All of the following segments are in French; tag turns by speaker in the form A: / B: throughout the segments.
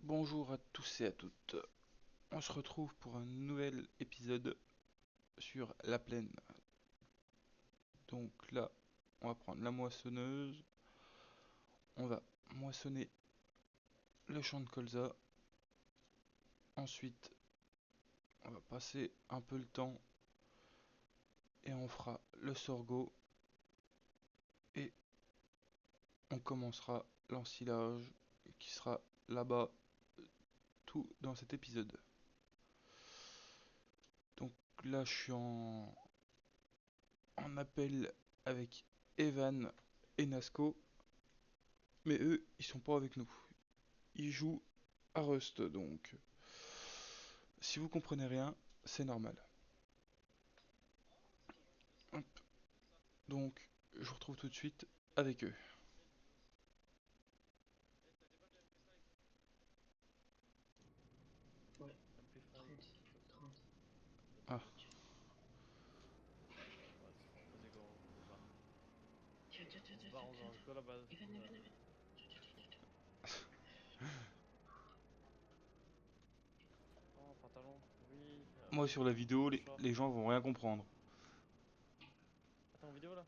A: Bonjour à tous et à toutes. On se retrouve pour un nouvel épisode sur la plaine. Donc là, on va prendre la moissonneuse. On va moissonner le champ de colza. Ensuite, on va passer un peu le temps et on fera le sorgho. Et on commencera l'ensilage qui sera là-bas, tout dans cet épisode. Donc là, je suis en appel avec Evan et Nasco. Mais eux, ils sont pas avec nous. Ils jouent à Rust, donc si vous comprenez rien, c'est normal. Hop. Donc, je vous retrouve tout de suite avec eux.
B: Ouais,
C: Amplify.
B: 30, 30.
A: Ah,
C: Vas-y, go, on se barre.
B: Tiens, tiens, tiens,
C: On se
B: tiens,
C: barre,
B: tiens,
C: on se
B: tiens,
C: barre.
B: tiens.
C: Go là-bas.
B: Evan, Evan, Evan. Tiens, tiens, tiens, tiens.
C: Oh, pantalon. Oui.
A: moi sur la vidéo,
C: Short.
A: les gens vont rien comprendre.
C: Attends, en vidéo là.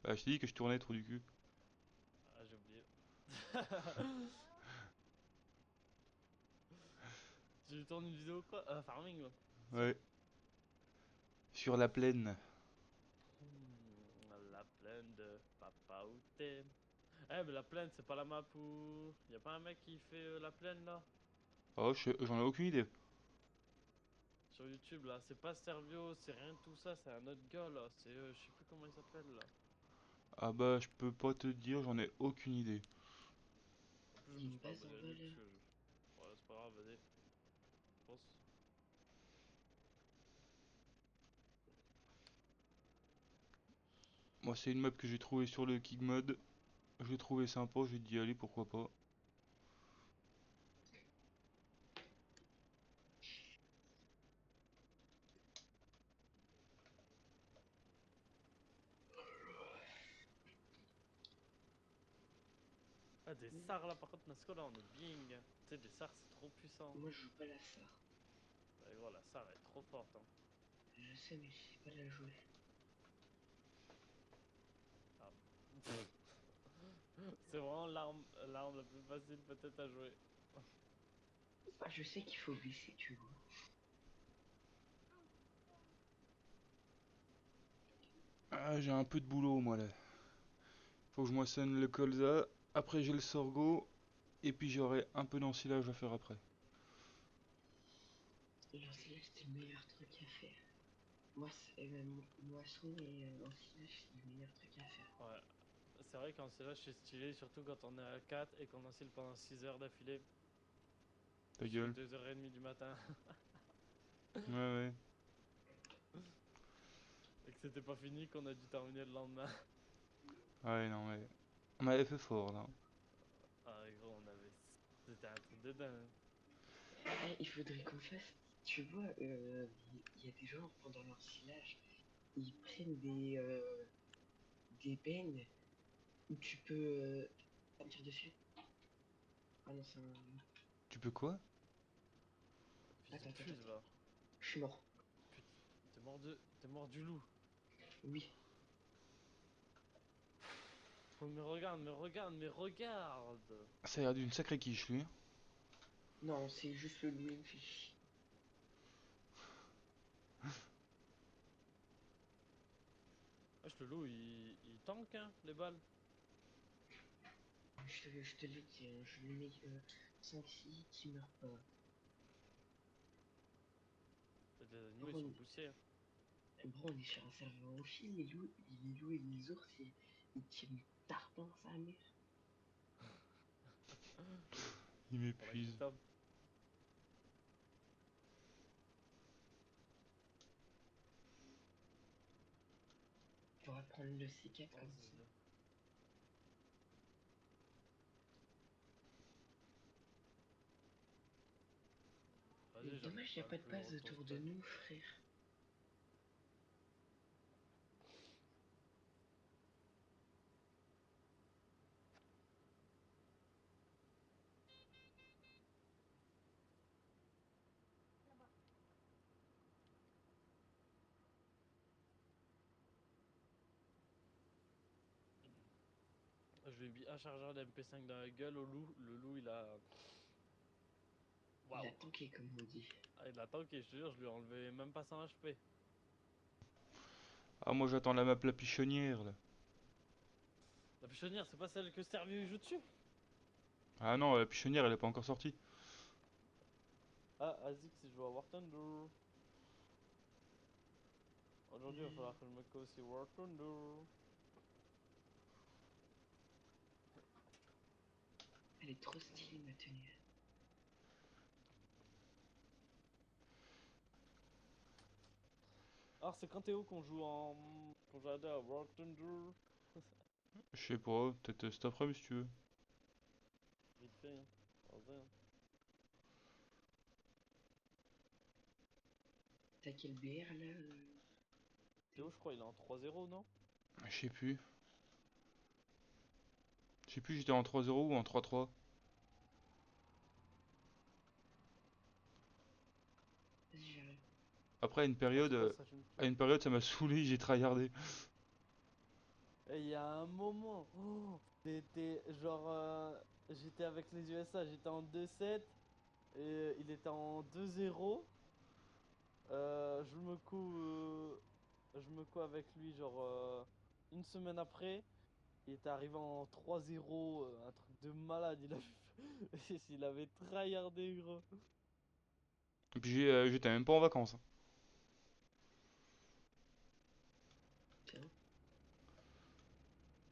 A: Bah, je t'ai dit que je tournais trop du cul.
C: Ah, j'ai oublié. Tu tournes une vidéo quoi? Farming là. C'est sûr?
A: Ouais, sur la plaine.
C: La plaine de Papa Outé. Eh, mais la plaine, c'est pas la map où. Y'a pas un mec qui fait la plaine là?
A: Oh, j'en ai aucune idée.
C: Sur YouTube là. C'est pas Servio, c'est rien de tout ça. C'est un autre gars là. C'est. Je sais plus comment il s'appelle là.
A: Ah bah, je peux pas te dire, j'en ai aucune idée.
C: En plus, je
B: Il y a
C: me
B: une
C: suis pas
B: base en
C: abonné à
B: bas
C: lui
B: là.
C: parce que je. Ouais, c'est pas grave, vas-y. Je pense.
A: Moi, c'est une map que j'ai trouvée sur le King Mode. Je l'ai trouvé sympa, j'ai dit allez, pourquoi pas.
C: Ah, des SAR là, par contre, Nasco, là, on est bing. Tu sais, des SAR, c'est trop puissant.
B: Moi, je joue pas la SAR.
C: Ouais, gros, la SAR est trop forte. Hein.
B: Je sais, mais je sais pas la jouer.
C: Ah. C'est vraiment l'arme la plus facile, peut-être, à jouer.
B: Ah, je sais qu'il faut baisser, tu vois.
A: Ah, j'ai un peu de boulot, moi, là. Faut que je moissonne le colza. Après, j'ai le sorgho. Et puis, j'aurai un peu d'ensilage à faire après.
B: L'ensilage, c'est le meilleur truc à faire. Moi, moisson et l'ensilage, c'est le meilleur truc à faire.
C: Ouais. C'est vrai qu'en là, je suis stylé, surtout quand on est à 4 et qu'on ensile pendant 6 heures d'affilée.
A: Ta
C: Jusqu'à
A: gueule.
C: 2h30 du matin.
A: Ouais, ouais.
C: Et que c'était pas fini, qu'on a dû terminer le lendemain.
A: Ouais, non, mais. On avait fait fort, là.
C: Ah, gros, on avait. C'était un truc de dingue.
B: Eh, il faudrait qu'on fasse. Tu vois, il y a des gens pendant l'ensilage, ils prennent des bennes où tu peux. Ça me tire dessus. Ah non, c'est un.
C: Putain,
A: Tu peux quoi?
C: fils de
B: Attends, attends, attends,
C: pute,
B: attends.
C: va.
B: Je suis mort.
C: Putain, t'es mort du loup.
B: Oui.
C: Oh, mais regarde, mais regarde, mais regarde!
A: Ça a l'air d'une sacrée quiche, lui.
B: Non, c'est juste le loup, il me fait chier.
C: Wesh, le loup, il tank, hein, les balles.
B: Je te le dis, hein, je lui mets 5-6 qui meurt pas.
C: Les animaux, ils
B: Bro,
C: sont poussés. Hein.
B: bro, on est sur un serveur au fil, les loups et les ours, ils tirent une tarpin, sa mère.
C: Il
A: Il
C: faudra qu'il
A: m'épuise.
C: tape.
B: Tu pourras prendre le C4
C: Ouais,
B: comme
C: c'est
B: ça.
C: ça.
B: Et
C: Vas-y, j'habite
B: dommage, il
C: pas
B: n'y a
C: le
B: pas de
C: plus gros
B: base
C: de ton
B: autour de
C: spawn.
B: nous, frère.
C: je lui ai mis un chargeur d'MP5 dans la gueule au loup. Le loup, il a.
B: Il a
C: Waouh!
B: tanké, comme on dit.
C: Ah, il a tanké, je te jure, je lui ai enlevé même pas 100 HP.
A: Ah, moi j'attends la map la pichonnière là.
C: La pichonnière, c'est pas celle que Servio joue dessus?
A: Ah non, la pichonnière elle est pas encore sortie.
C: Ah, Azix, il joue à War Thunder. Aujourd'hui, il va falloir que je me co aussi War Thunder.
B: Elle est trop stylée, ma tenue.
C: Alors, c'est quand Théo qu'on joue en. Qu'on joue à deux à War Thunder.
A: Je sais pas, peut-être cet après si tu veux.
C: Vite fait, hein. En vrai, hein.
B: T'as quel BR là
C: Théo, je crois, il est en 3-0, non?
A: Je sais plus. Je sais plus, j'étais en 3-0 ou en 3-3.
B: Vas-y, j'arrive.
A: Après,
C: Trois ça change
A: à
C: tout.
A: une période, ça m'a saoulé, j'ai tryhardé.
C: Et il y a un moment, oh, c'était genre, j'étais avec les USA, j'étais en 2-7 et il était en 2-0. Je me couds avec lui genre une semaine après. Il était arrivé en 3-0, un truc de malade. Il avait tryhardé, gros.
A: Et puis j'étais même pas en vacances, hein.
B: Tiens.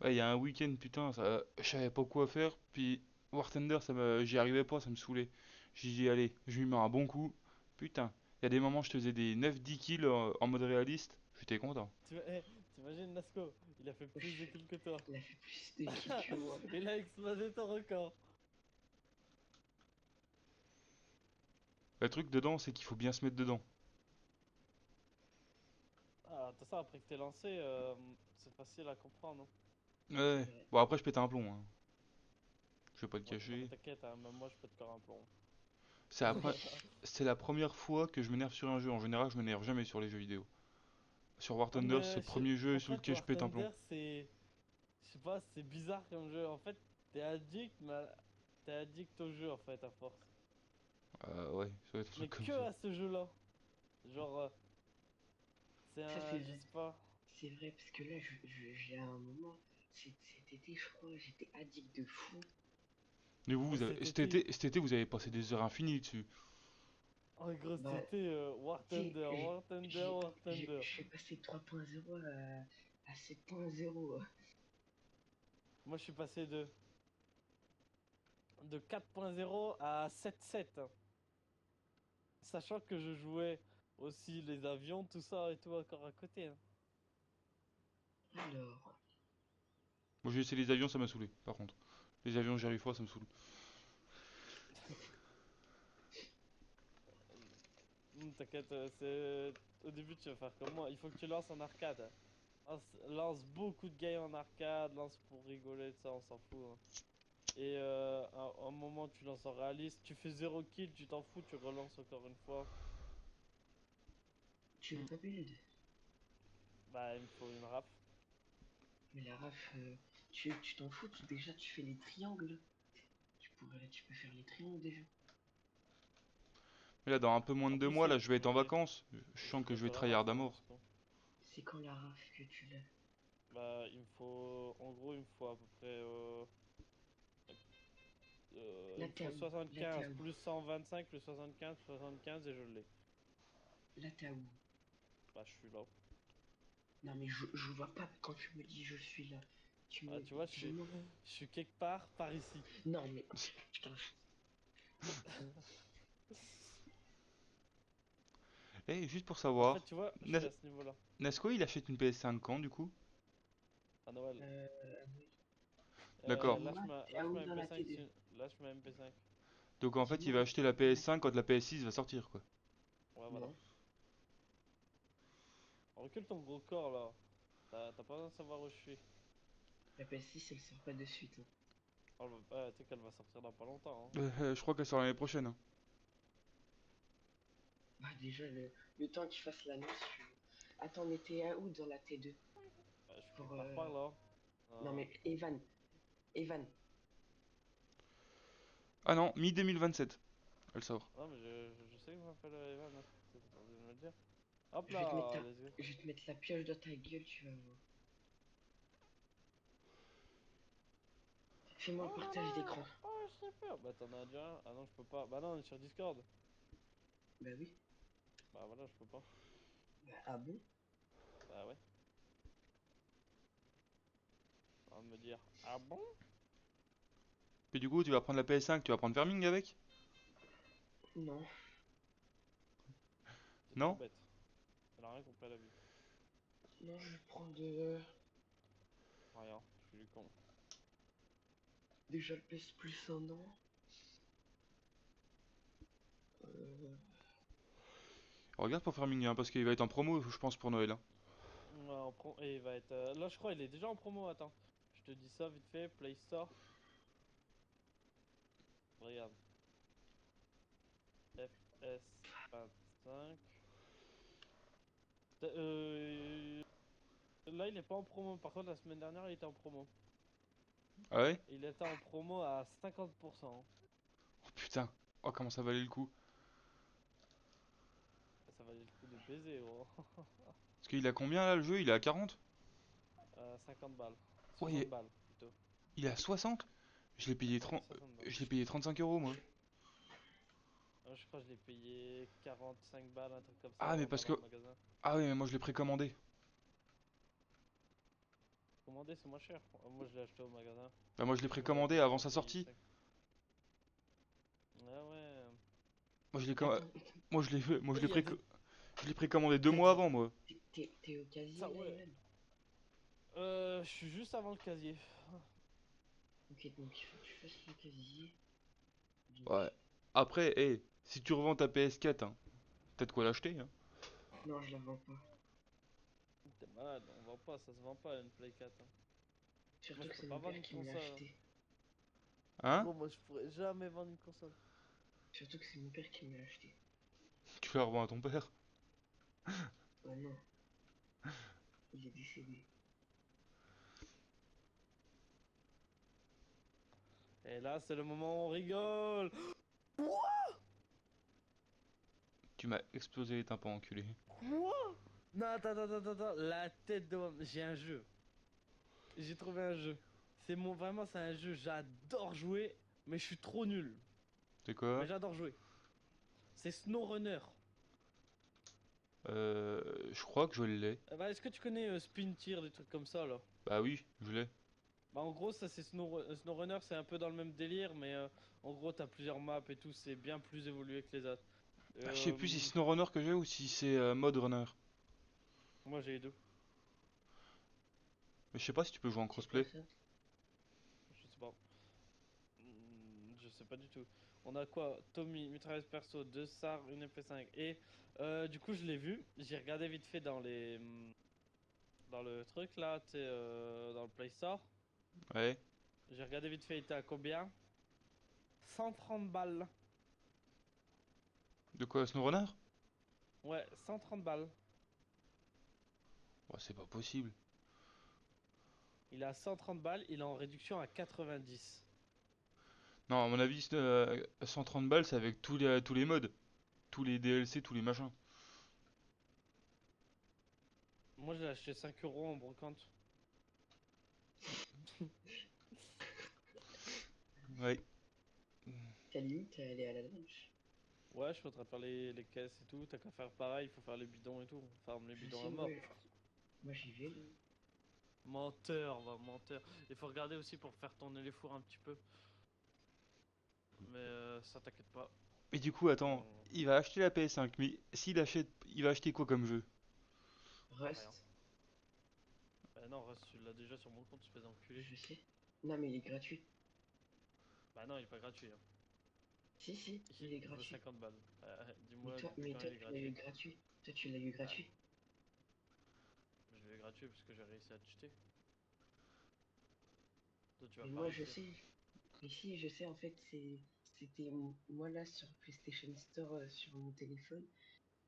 A: Ouais, il y a un week-end, putain, je savais pas quoi faire. Puis War Thunder, j'y arrivais pas, ça me saoulait. J'ai dit, allez, je lui mets un bon coup. Putain, il y a des moments, je te faisais des 9-10 kills en mode réaliste. J'étais content.
C: T'imagines Nasco, il a fait plus de
B: Wesh,
C: kills que toi.
B: il a fait plus de kills que moi.
C: Il a explosé ton record.
A: Le truc dedans, c'est qu'il faut bien se mettre dedans.
C: Ah, tout ça après que t'es lancé, c'est facile à comprendre, hein.
B: C'est
A: Ouais,
B: vrai.
A: bon après je pète un plomb, hein. Je vais pas te
C: Ouais, non mais
A: cacher.
C: t'inquiète, hein, même moi je peux te faire un plomb.
A: C'est la, pre- c'est la première fois que je m'énerve sur un jeu. En général, je m'énerve jamais sur les jeux vidéo. Sur War
C: Ah
A: Thunder, c'est
C: mais
A: le premier jeu
C: en
A: sur
C: fait
A: lequel je
C: War
A: pète un plomb.
C: Thunder c'est, je sais pas, c'est bizarre comme jeu. En fait t'es addict, mais t'es addict au jeu en fait à force.
A: Ouais, ça doit être un
C: Mais
A: truc comme
C: que
A: ça.
C: à ce jeu-là. Genre c'est
B: Ça,
C: un,
B: c'est
C: je
B: vrai.
C: sais pas.
B: C'est vrai, parce que là, j'ai un moment, cet été, je crois, j'étais addict de fou.
A: Mais
C: Moi cet été,
A: cet été, vous avez passé des heures infinies dessus.
C: en gros cet
B: Bah,
C: été, War
B: tu sais,
C: Thunder, War Thunder, War Thunder.
B: je suis passé de 3.0 à 7.0.
C: Moi je suis passé de 4.0 à 7.7, hein. Sachant que je jouais aussi les avions, tout ça et tout encore à côté, hein.
B: Alors,
A: Moi j'ai essayé les avions, ça m'a saoulé, par contre. Les avions, j'y arrive pas, ça me saoule.
C: T'inquiète, c'est au début tu vas faire comme moi. Il faut que tu lances en arcade, hein. Lance beaucoup de games en arcade, lance pour rigoler, ça on s'en fout, hein. Et à un moment tu lances en réaliste, tu fais 0 kill, tu t'en fous, tu relances encore une fois.
B: tu veux pas build?
C: Bah il me faut une raf.
B: Mais la raf, tu t'en fous, déjà tu fais les triangles. Tu peux faire les triangles déjà.
A: Mais là, dans un peu moins de
C: En
A: deux
C: plus
A: mois, là, je vais être en
C: ouais,
A: vacances. Je
C: il
A: sens que
C: faudrait
A: je vais
C: faire la raf
A: tryhard à
C: là,
A: mort.
C: parce que
B: C'est quand la raf que tu l'as?
C: bah il me faut, en gros il me faut à peu près
B: Là
C: il me
B: t'es
C: faut
B: où? Là t'es
C: 75
B: où?
C: plus 125 plus 75 plus 75 et je l'ai.
B: Là t'es où?
C: Bah je suis là.
B: Non mais je vois pas quand tu me dis je suis là. Tu
C: Ah
B: me
C: tu vois,
B: dis-moi.
C: je suis quelque part par ici.
B: Non mais putain,
A: Eh, juste pour
C: En fait
A: savoir,
C: tu vois, je suis
A: Nas-
C: à ce niveau-là.
A: Nasco, il achète une PS5 quand, du coup?
C: À Noël.
B: euh, et
A: D'accord.
B: moi t'es à
C: Lâche
B: où
C: ma
B: dans la
C: MP5
B: T2?
C: lâche ma MP5.
A: Donc en fait, il
B: Dis-moi
A: va
B: où
A: acheter la
B: dans la
A: PS5 quand
B: T2.
A: la PS6 va sortir, quoi.
C: Ouais voilà.
B: Non.
C: Recule ton gros corps là. T'as pas besoin de savoir où je suis.
B: La PS6 elle sort pas de suite, hein.
C: Tu sais qu'elle va sortir dans pas longtemps, hein.
A: Je crois qu'elle sort l'année prochaine, hein.
B: Bah déjà le temps qu'ils fassent l'annonce. Attends, mais t'es à où dans la T2?
C: Bah, je suis quelque
B: Pour
C: part par là.
B: Non
C: Euh,
B: mais Evan, Evan.
A: Ah non, mi-2027, elle sort.
C: Non, mais je sais comment m'appelle Evan, hein. C'est pas besoin de me le dire. Hop
B: Je vais te mettre
C: là, let's go.
B: je vais te mettre la pioche dans ta gueule, tu vas voir. Fais-moi un
C: Oh non,
B: partage
C: non,
B: d'écran.
C: oh, j'ai peur. Bah, t'en as déjà un. Ah non, je peux pas. Bah, non, on est sur Discord.
B: Bah oui.
C: Bah, voilà, je peux pas.
B: Bah, ah bon?
C: Bah, ouais. On va me dire, ah bon?
A: Et du coup, tu vas prendre la PS5, tu vas prendre Farming avec?
B: Non.
C: T'es trop
A: Non?
C: bête. Elle a rien compris à la vie.
B: Non, je vais prendre
C: Rien, je suis du con.
B: déjà le PS Plus un an. Euh,
A: Regarde pour Farming, hein, parce qu'il va être en promo, je pense, pour Noël. Hein.
C: Ouais, et il va être. Là, je crois il est déjà en promo. Attends. Je te dis ça vite fait. Play Store. Regarde. FS 25. Là, il est pas en promo. Par contre, la semaine dernière, il était en promo.
A: Ah ouais?
C: Il était en promo à 50%.
A: Oh putain. Oh, comment ça valait le coup.
C: Ça valait le coup de baiser, gros.
A: Parce qu'il a combien là le jeu? Il est à 40?
C: 50 balles.
A: Ouais,
C: 60 balles plutôt.
A: il est à 60? Je l'ai payé
C: Ouais,
A: 30...
C: 60 balles.
A: Je l'ai payé 35 euros moi.
C: Je crois que je l'ai payé 45 balles, un truc comme ça
A: Ah mais
C: en
A: parce
C: allant
A: que...
C: au magasin.
A: Ah ouais mais moi je l'ai précommandé.
C: Commander, c'est moins cher. Moi, je l'ai acheté au magasin.
A: Bah moi je l'ai
C: Je l'avais
A: précommandé
C: payé
A: avant
C: un
A: sa
C: billet
A: sortie.
C: 5. Ah ouais.
A: Moi je l'ai
B: Attends,
A: moi je l'ai moi
C: Il y a des.
A: je l'ai précommandé deux
B: t'as
A: mois
B: dit.
A: avant moi.
B: T'es au
C: Ça,
B: casier là,
C: ouais.
B: Evan?
C: Je suis juste avant le casier.
B: Ok, donc il faut que tu fasses le casier.
A: Ouais.
B: Donc.
A: Après, si tu revends ta PS4, hein, peut-être quoi l'acheter, hein.
B: Non, je la vends pas.
C: T'es malade, on vend pas, ça se vend pas une Play 4. Hein. Moi,
B: Surtout
C: je
B: que
C: peux
B: c'est
C: pas
B: mon
C: vendre
B: père
C: une
B: qui me l'a
C: console. Hein.
B: acheté.
A: Hein?
C: Gros, moi, je pourrais jamais vendre une console.
B: Surtout que c'est mon père qui me l'a acheté.
A: Tu la revends à ton père.
B: Oh non, il est décédé.
C: Et là, c'est le moment où on rigole.
A: Tu m'as explosé les tympans, enculé.
C: Quoi? Non, attends. La tête de. J'ai un jeu. J'ai trouvé un jeu. C'est mon. Vraiment, c'est un jeu. J'adore jouer, mais je suis trop nul.
A: C'est
C: Mais
A: quoi?
C: j'adore jouer. C'est SnowRunner.
A: Je crois que je l'ai.
C: Bah, est-ce que tu connais Spin Tier, des trucs comme ça là?
A: Bah oui, je l'ai.
C: Bah, en gros, ça c'est SnowRunner, c'est un peu dans le même délire, mais en gros, t'as plusieurs maps et tout, c'est bien plus évolué que les autres.
A: Ah, je sais plus si
C: Euh,
A: c'est SnowRunner que j'ai ou si c'est Mode Runner.
C: Moi j'ai les deux,
A: Mais je sais pas si tu peux jouer en
B: C'est quoi
A: crossplay.
B: ça?
C: je sais pas. Je sais pas du tout. On a quoi? Tommy, mitrailleuse perso, deux SAR, une MP5. Et du coup, je l'ai vu, j'ai regardé vite fait dans les. Dans le truc là, tu sais, dans le Play Store.
A: Ouais.
C: J'ai regardé vite fait, il était à combien? 130 balles.
A: De quoi, SnowRunner?
C: Ouais, 130 balles.
A: Bah c'est pas possible.
C: Il est à 130 balles, il est en réduction à 90.
A: Non, à mon avis, 130 balles, c'est avec tous les modes. Tous les DLC, tous les machins.
C: Moi, je l'ai acheté 5 euros en brocante.
A: Ouais.
B: T'as limite à aller à la lunch.
C: Ouais, je suis en train de faire les caisses et tout. T'as qu'à faire pareil, il faut faire les bidons et tout. On farme les
B: Je
C: bidons à
B: sais,
C: mort.
B: moi j'y vais là.
C: Menteur, va menteur. Il faut regarder aussi pour faire tourner les fours un petit peu. Mais ça, t'inquiète pas.
A: Et du coup, attends,
C: On-
A: il va acheter la PS5, mais s'il achète, il va acheter quoi comme jeu?
C: Rien.
B: Rust,
C: Bah non, reste, tu l'as déjà sur mon compte, espèce d'enculé.
B: je sais. Non, mais il est gratuit.
C: Bah non, il est pas gratuit. Hein.
B: Si, il est
C: Il vaut
B: gratuit.
C: 50 balles. Dis-moi depuis
B: Mais
C: quand
B: toi,
C: il est
B: tu l'as eu
C: gratuit.
B: gratuit. Toi, tu l'as eu
C: Bah,
B: gratuit.
C: je l'ai gratuit parce que j'ai réussi à acheter. Toi, tu vas
B: Mais
C: pas
B: moi, je
C: réussir.
B: sais. Mais si, je sais, en fait, moi là sur PlayStation Store sur mon téléphone.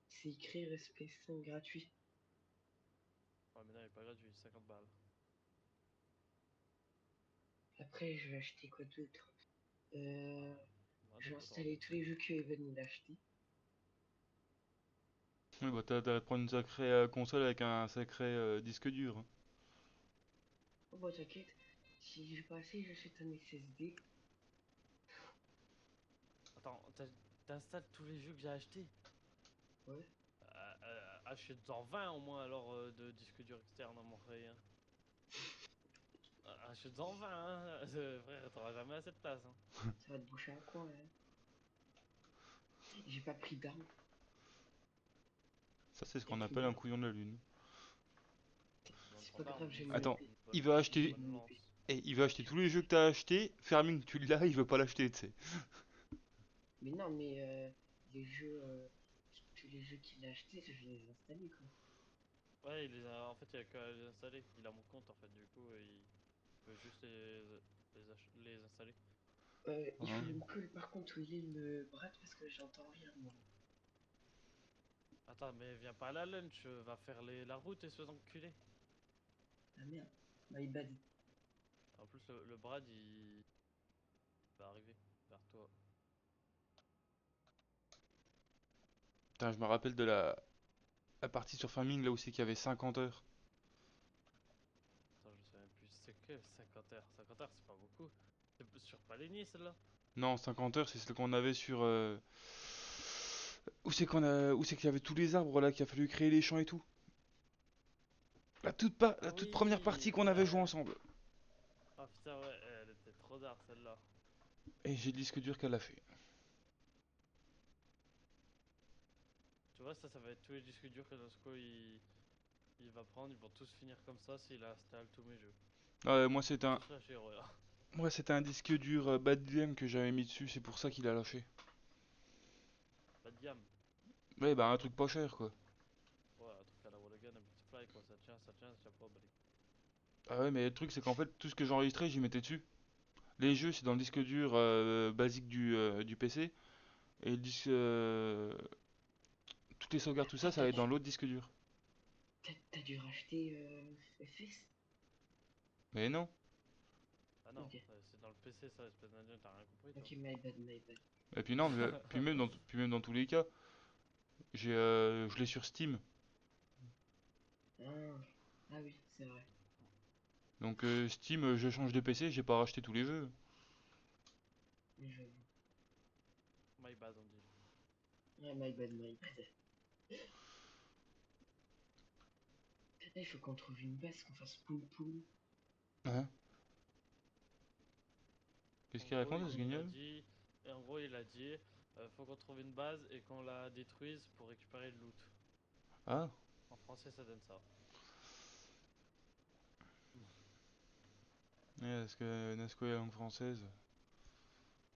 B: C'est écrit Respect 5 gratuit.
C: Ouais, mais non, il est pas gratuit, 50 balles.
B: Après, je vais acheter quoi d'autre?
C: Ah,
B: Je vais
C: donc,
B: installer tous les jeux que Evan il a acheté.
A: Oui, bah t'as de prendre une sacrée console avec un sacré disque dur, hein.
B: Oh bah t'inquiète, si j'ai pas assez, j'achète un SSD.
C: Attends, t'installes tous les jeux que j'ai achetés?
B: Ouais.
C: Achète-en 20 au moins alors de disque dur externe à mon frère. Achète-en 20, hein. Frère, t'auras jamais assez de place. Hein.
B: Ça va te boucher un coin, hein. J'ai pas pris d'armes.
A: Ça, c'est ce qu'on
B: Peut-être
A: appelle un
B: mieux.
A: couillon de la lune.
C: Dans le
B: C'est
C: temps
B: pas grave,
C: d'armes,
B: j'ai
C: une
B: mon
A: Attends,
B: épée.
A: il veut
B: J'ai
A: acheter...
B: mon
C: bonne
B: épée.
C: lance.
A: Et il veut acheter tous les jeux que t'as achetés. Fermine, tu l'as, il veut pas l'acheter, tu sais.
B: Mais non, mais les jeux, tous les jeux qu'il a achetés, je vais les installer quoi.
C: Ouais, en fait, il a qu'à les installer. Il a mon compte en fait, du coup, il peut juste les installer.
B: Il faut
A: Hein.
B: me coller par contre où il est le bras parce que j'entends rien moi.
C: Attends, mais viens pas à la lunch, va faire la route et se faire enculer.
B: Ah merde, my bad.
C: En plus, le Brad, il va arriver vers toi.
A: Putain, je me rappelle de la partie sur Farming, là où c'est qu'il y avait 50 heures.
C: Attends, je sais même plus. C'est que 50 heures. 50 heures, c'est pas beaucoup. C'est sur Paleni, celle-là.
A: Non, 50 heures, c'est ce qu'on avait sur... Où c'est qu'il y avait tous les arbres, là, qu'il a fallu créer les champs et tout. La
C: Ah
A: toute première partie
C: oui,
A: qu'on avait joué ensemble.
C: Ah putain, ouais, elle était trop d'art, celle-là.
A: Et j'ai le disque dur qu'elle a fait.
C: Tu vois, ça va être tous les disques durs que Nosco il va prendre. Ils vont tous finir comme ça s'il installe tous mes jeux.
A: Ouais,
C: Tous lâcher, regarde.
A: moi, c'était un disque dur bas de gamme que j'avais mis dessus, c'est pour ça qu'il a lâché.
C: Pas de gamme.
A: Ouais, bah un truc pas cher, quoi.
C: Ouais, un truc à la Wallagan, un petit fly, quoi. Ça tient pas, bah,
A: Ah ouais, mais le truc, c'est qu'en fait, tout ce que j'enregistrais, j'y mettais dessus. Les jeux, c'est dans le disque dur basique du PC. Et le disque, toutes les sauvegardes, tout ça,
B: Attends,
A: ça va être dans l'autre disque dur.
B: t'as dû racheter FS?
A: Mais non.
C: Ah non,
B: Ok,
C: c'est dans le PC, ça, espèce d'indien, t'as rien compris, toi.
B: ok, my bad, my bad.
A: Et puis non, mais, puis même dans tous les cas, je l'ai sur Steam.
B: Ah, ah oui, c'est vrai.
A: Donc Steam, je change de PC, j'ai pas racheté tous les jeux.
B: Mais j'avoue.
C: My bad, on dit.
B: Ah, my bad, my bad. Là, il faut qu'on trouve une base, qu'on fasse poum poum.
A: Hein? Qu'est-ce
C: En
A: qu'il
C: gros,
A: raconte, ce
C: il a
A: guignol?
C: dit, faut qu'on trouve une base et qu'on la détruise pour récupérer le loot.
A: Ah,
C: En français, ça donne ça.
A: ouais, est-ce que Nasco est la langue française?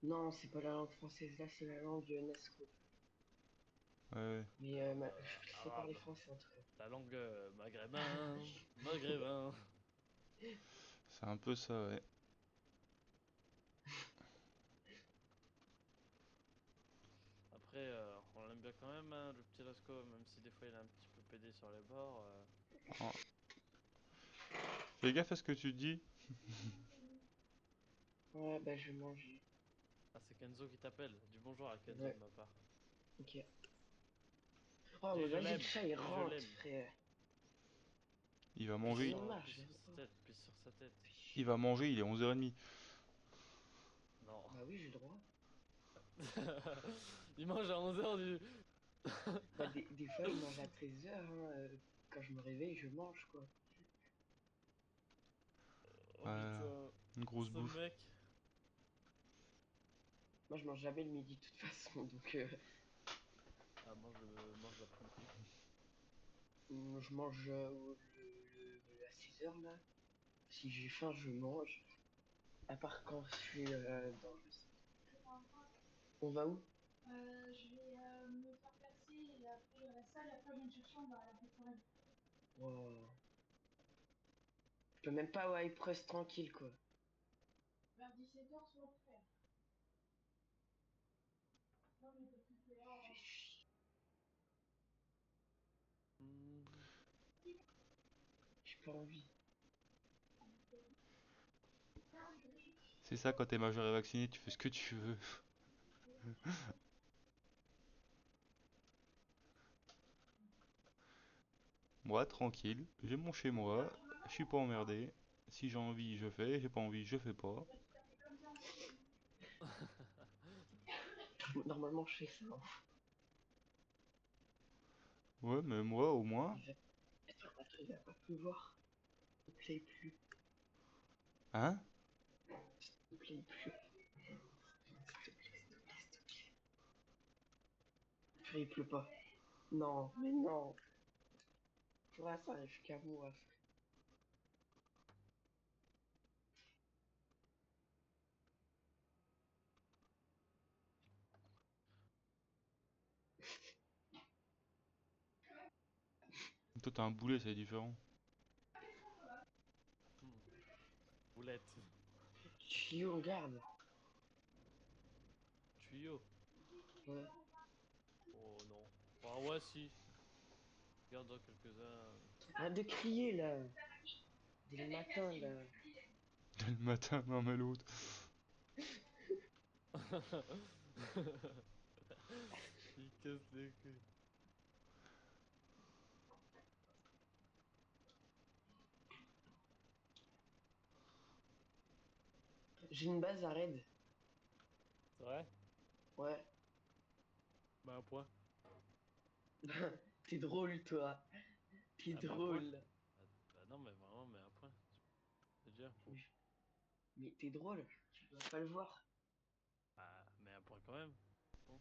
B: Non, c'est pas la langue française, là, c'est la langue Nasco.
A: Ouais, ouais.
B: Mais je sais parler
C: Arabe.
B: français en tout cas.
C: La langue maghrébin, maghrébin.
A: C'est un peu ça, ouais.
C: Après, on l'aime bien quand même, hein, le petit Lasco, même si des fois il est un petit peu pédé sur les bords.
A: Oh. Fais gaffe à ce que tu dis.
B: Ouais, bah je vais manger.
C: Ah, c'est Kenzo qui t'appelle. Dis bonjour à Kenzo de
B: Ouais,
C: ma part.
B: ok. Oh,
C: Dis
B: mais
C: je
B: vas-y, le
C: l'aime,
B: chat il
C: dis je
B: rentre,
C: l'aime.
B: frère.
A: Il va
B: J'en
A: manger.
B: ai marre,
C: Pisse
B: j'aime
C: sur sa
B: pas.
C: tête, pisse sur sa tête.
B: Fais
A: Il
B: chier.
A: va manger, il est 11h30.
C: Non.
B: Bah oui, j'ai le droit.
C: Il mange à 11 h du...
B: Bah des fois, je mange à 13h, hein, quand je me réveille, je mange, quoi.
C: Oh
A: Voilà,
C: putain,
A: une grosse
C: ce
A: bouffe.
C: mec.
B: Moi, je mange jamais le midi de toute façon, donc
C: Ah, mange l'après-midi.
B: je mange à 6h, là. Si j'ai faim, je mange. À part quand je suis dans le... On va où? Je vais me faire percer et après il y a la salle et après je viens te chercher, on va à la pétrole. Wow. Je peux même pas ouais, press tranquille quoi. Vers 17h sur le frère. Non mais parce que c'est là. Fais chier.
C: Mhm.
B: J'ai pas envie.
A: C'est ça, quand t'es majeur et vacciné, tu fais ce que tu veux. Moi, tranquille, j'ai mon chez moi, je suis pas emmerdé. Si j'ai envie, je fais, j'ai pas envie, je fais pas.
B: Normalement, je fais ça, hein.
A: Ouais, mais moi, au moins.
B: Attends, il va pas pleuvoir. S'il te plaît, il pleut.
A: Hein?
B: S'il te plaît, il pleut. S'il te plaît, s'il te plaît, s'il te plaît. Frère, il pleut pas. Non, mais non. Toi, ça arrive qu'à moi, frère.
A: Toi, t'as un boulet, c'est différent.
C: Hmm. Boulette.
B: Tuyau, regarde.
C: Tuyau.
B: Ouais.
C: Oh non. Bah ouais, si. Regarde dans quelques-uns.
B: Arrête de crier, là. Dès le matin, là.
A: Le matin, non mais l'autre.
C: Il casse les couilles.
B: J'ai une base à raid.
C: C'est vrai?
B: Ouais.
C: Bah un point.
B: T'es drôle, toi. T'es
C: Ah mais un point.
B: drôle.
C: Bah non mais vraiment mais un point. C'est déjà.
B: Mais t'es drôle. Tu dois pas le voir.
C: Bah mais un point quand même. Bon.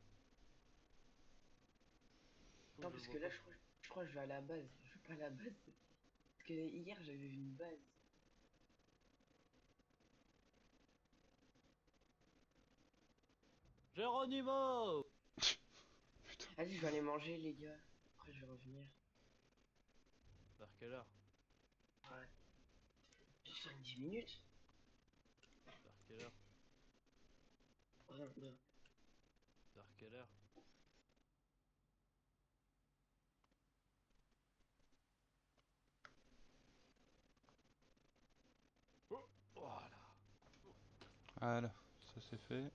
C: Pourquoi
B: Non,
C: je le
B: parce
C: vois
B: que là,
C: pas?
B: je crois que je vais à la base. Je vais pas à la base. Parce que hier, j'avais vu une base.
C: Geronimo!
A: Putain.
B: Vas-y, je vais aller manger, les gars. Après, je vais revenir.
C: Vers quelle heure?
B: Ouais. 10 minutes.
C: Vers quelle heure?
B: Rien, rien.
C: Vers quelle heure? Oh, voilà.
A: Voilà, ça c'est fait.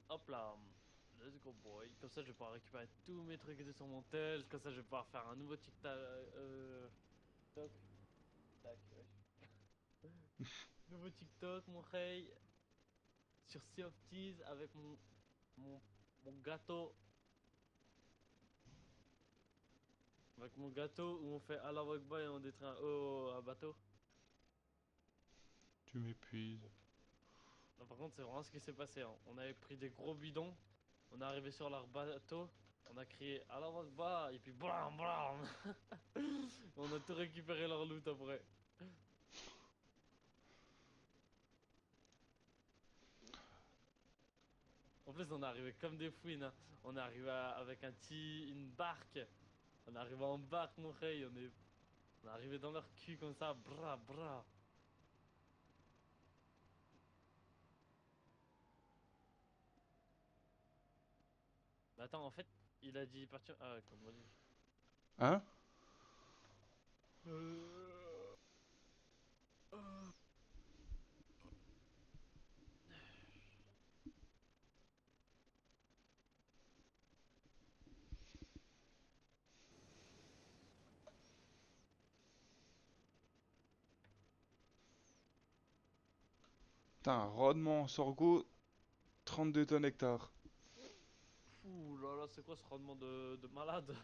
C: Hop là. Let's go boy. Comme ça je vais pouvoir récupérer tous mes trucs qui étaient sur mon tel. Comme ça je vais pouvoir faire un nouveau TikTok. TikTok. Tac, wesh. Nouveau TikTok, mon rey. Sur Sea of Thieves avec mon, mon gâteau. Avec mon gâteau où on fait Allah Akbar et on détruit un bateau.
A: Tu m'épuises.
C: Non, par contre, c'est vraiment ce qui s'est passé, hein. On avait pris des gros bidons. On est arrivé sur leur bateau. On a crié Allah Akbar et puis blam blam. On a tout récupéré leur loot après. En plus, on est arrivé comme des fouines, hein. On est arrivé avec une barque. On est arrivé en barque, mon rey. On est arrivé dans leur cul comme ça, bra bra. Mais attends, en fait, il a dit partir. Ah, ouais, comme on dit.
A: Hein?
C: Euh...
A: Putain, rendement en sorgho, 32 tonnes hectares.
C: Ouh là là, c'est quoi ce rendement de malade?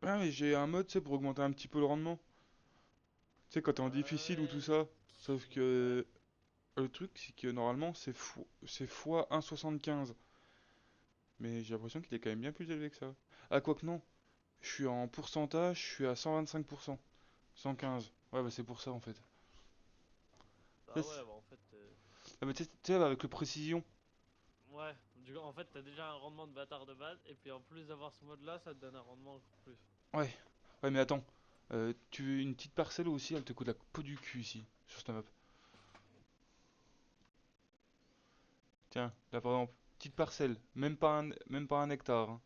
A: Ah mais j'ai un mode, tu sais, pour augmenter un petit peu le rendement. Tu sais, quand t'es en difficile ou tout
C: Ouais.
A: ça. Sauf
C: Ouais.
A: que le truc, c'est que normalement, c'est fois 1,75. Mais j'ai l'impression qu'il est quand même bien plus élevé que ça. Ah, quoique non. Je suis en pourcentage, je suis à 125%. 115. Ouais, bah c'est pour ça en fait. Ça,
C: Bah ouais,
A: c'est-
C: bah en fait.
A: Ah, mais tu sais, avec le précision.
C: Ouais, du coup, en fait, t'as déjà un rendement de bâtard de base, et puis en plus d'avoir ce mode là, ça te donne un rendement encore plus.
A: Ouais. Ouais, mais attends. Tu veux une petite parcelle aussi, elle te coûte la peau du cul ici, sur cette map. Tiens, là par exemple, petite parcelle, même pas un hectare, hein.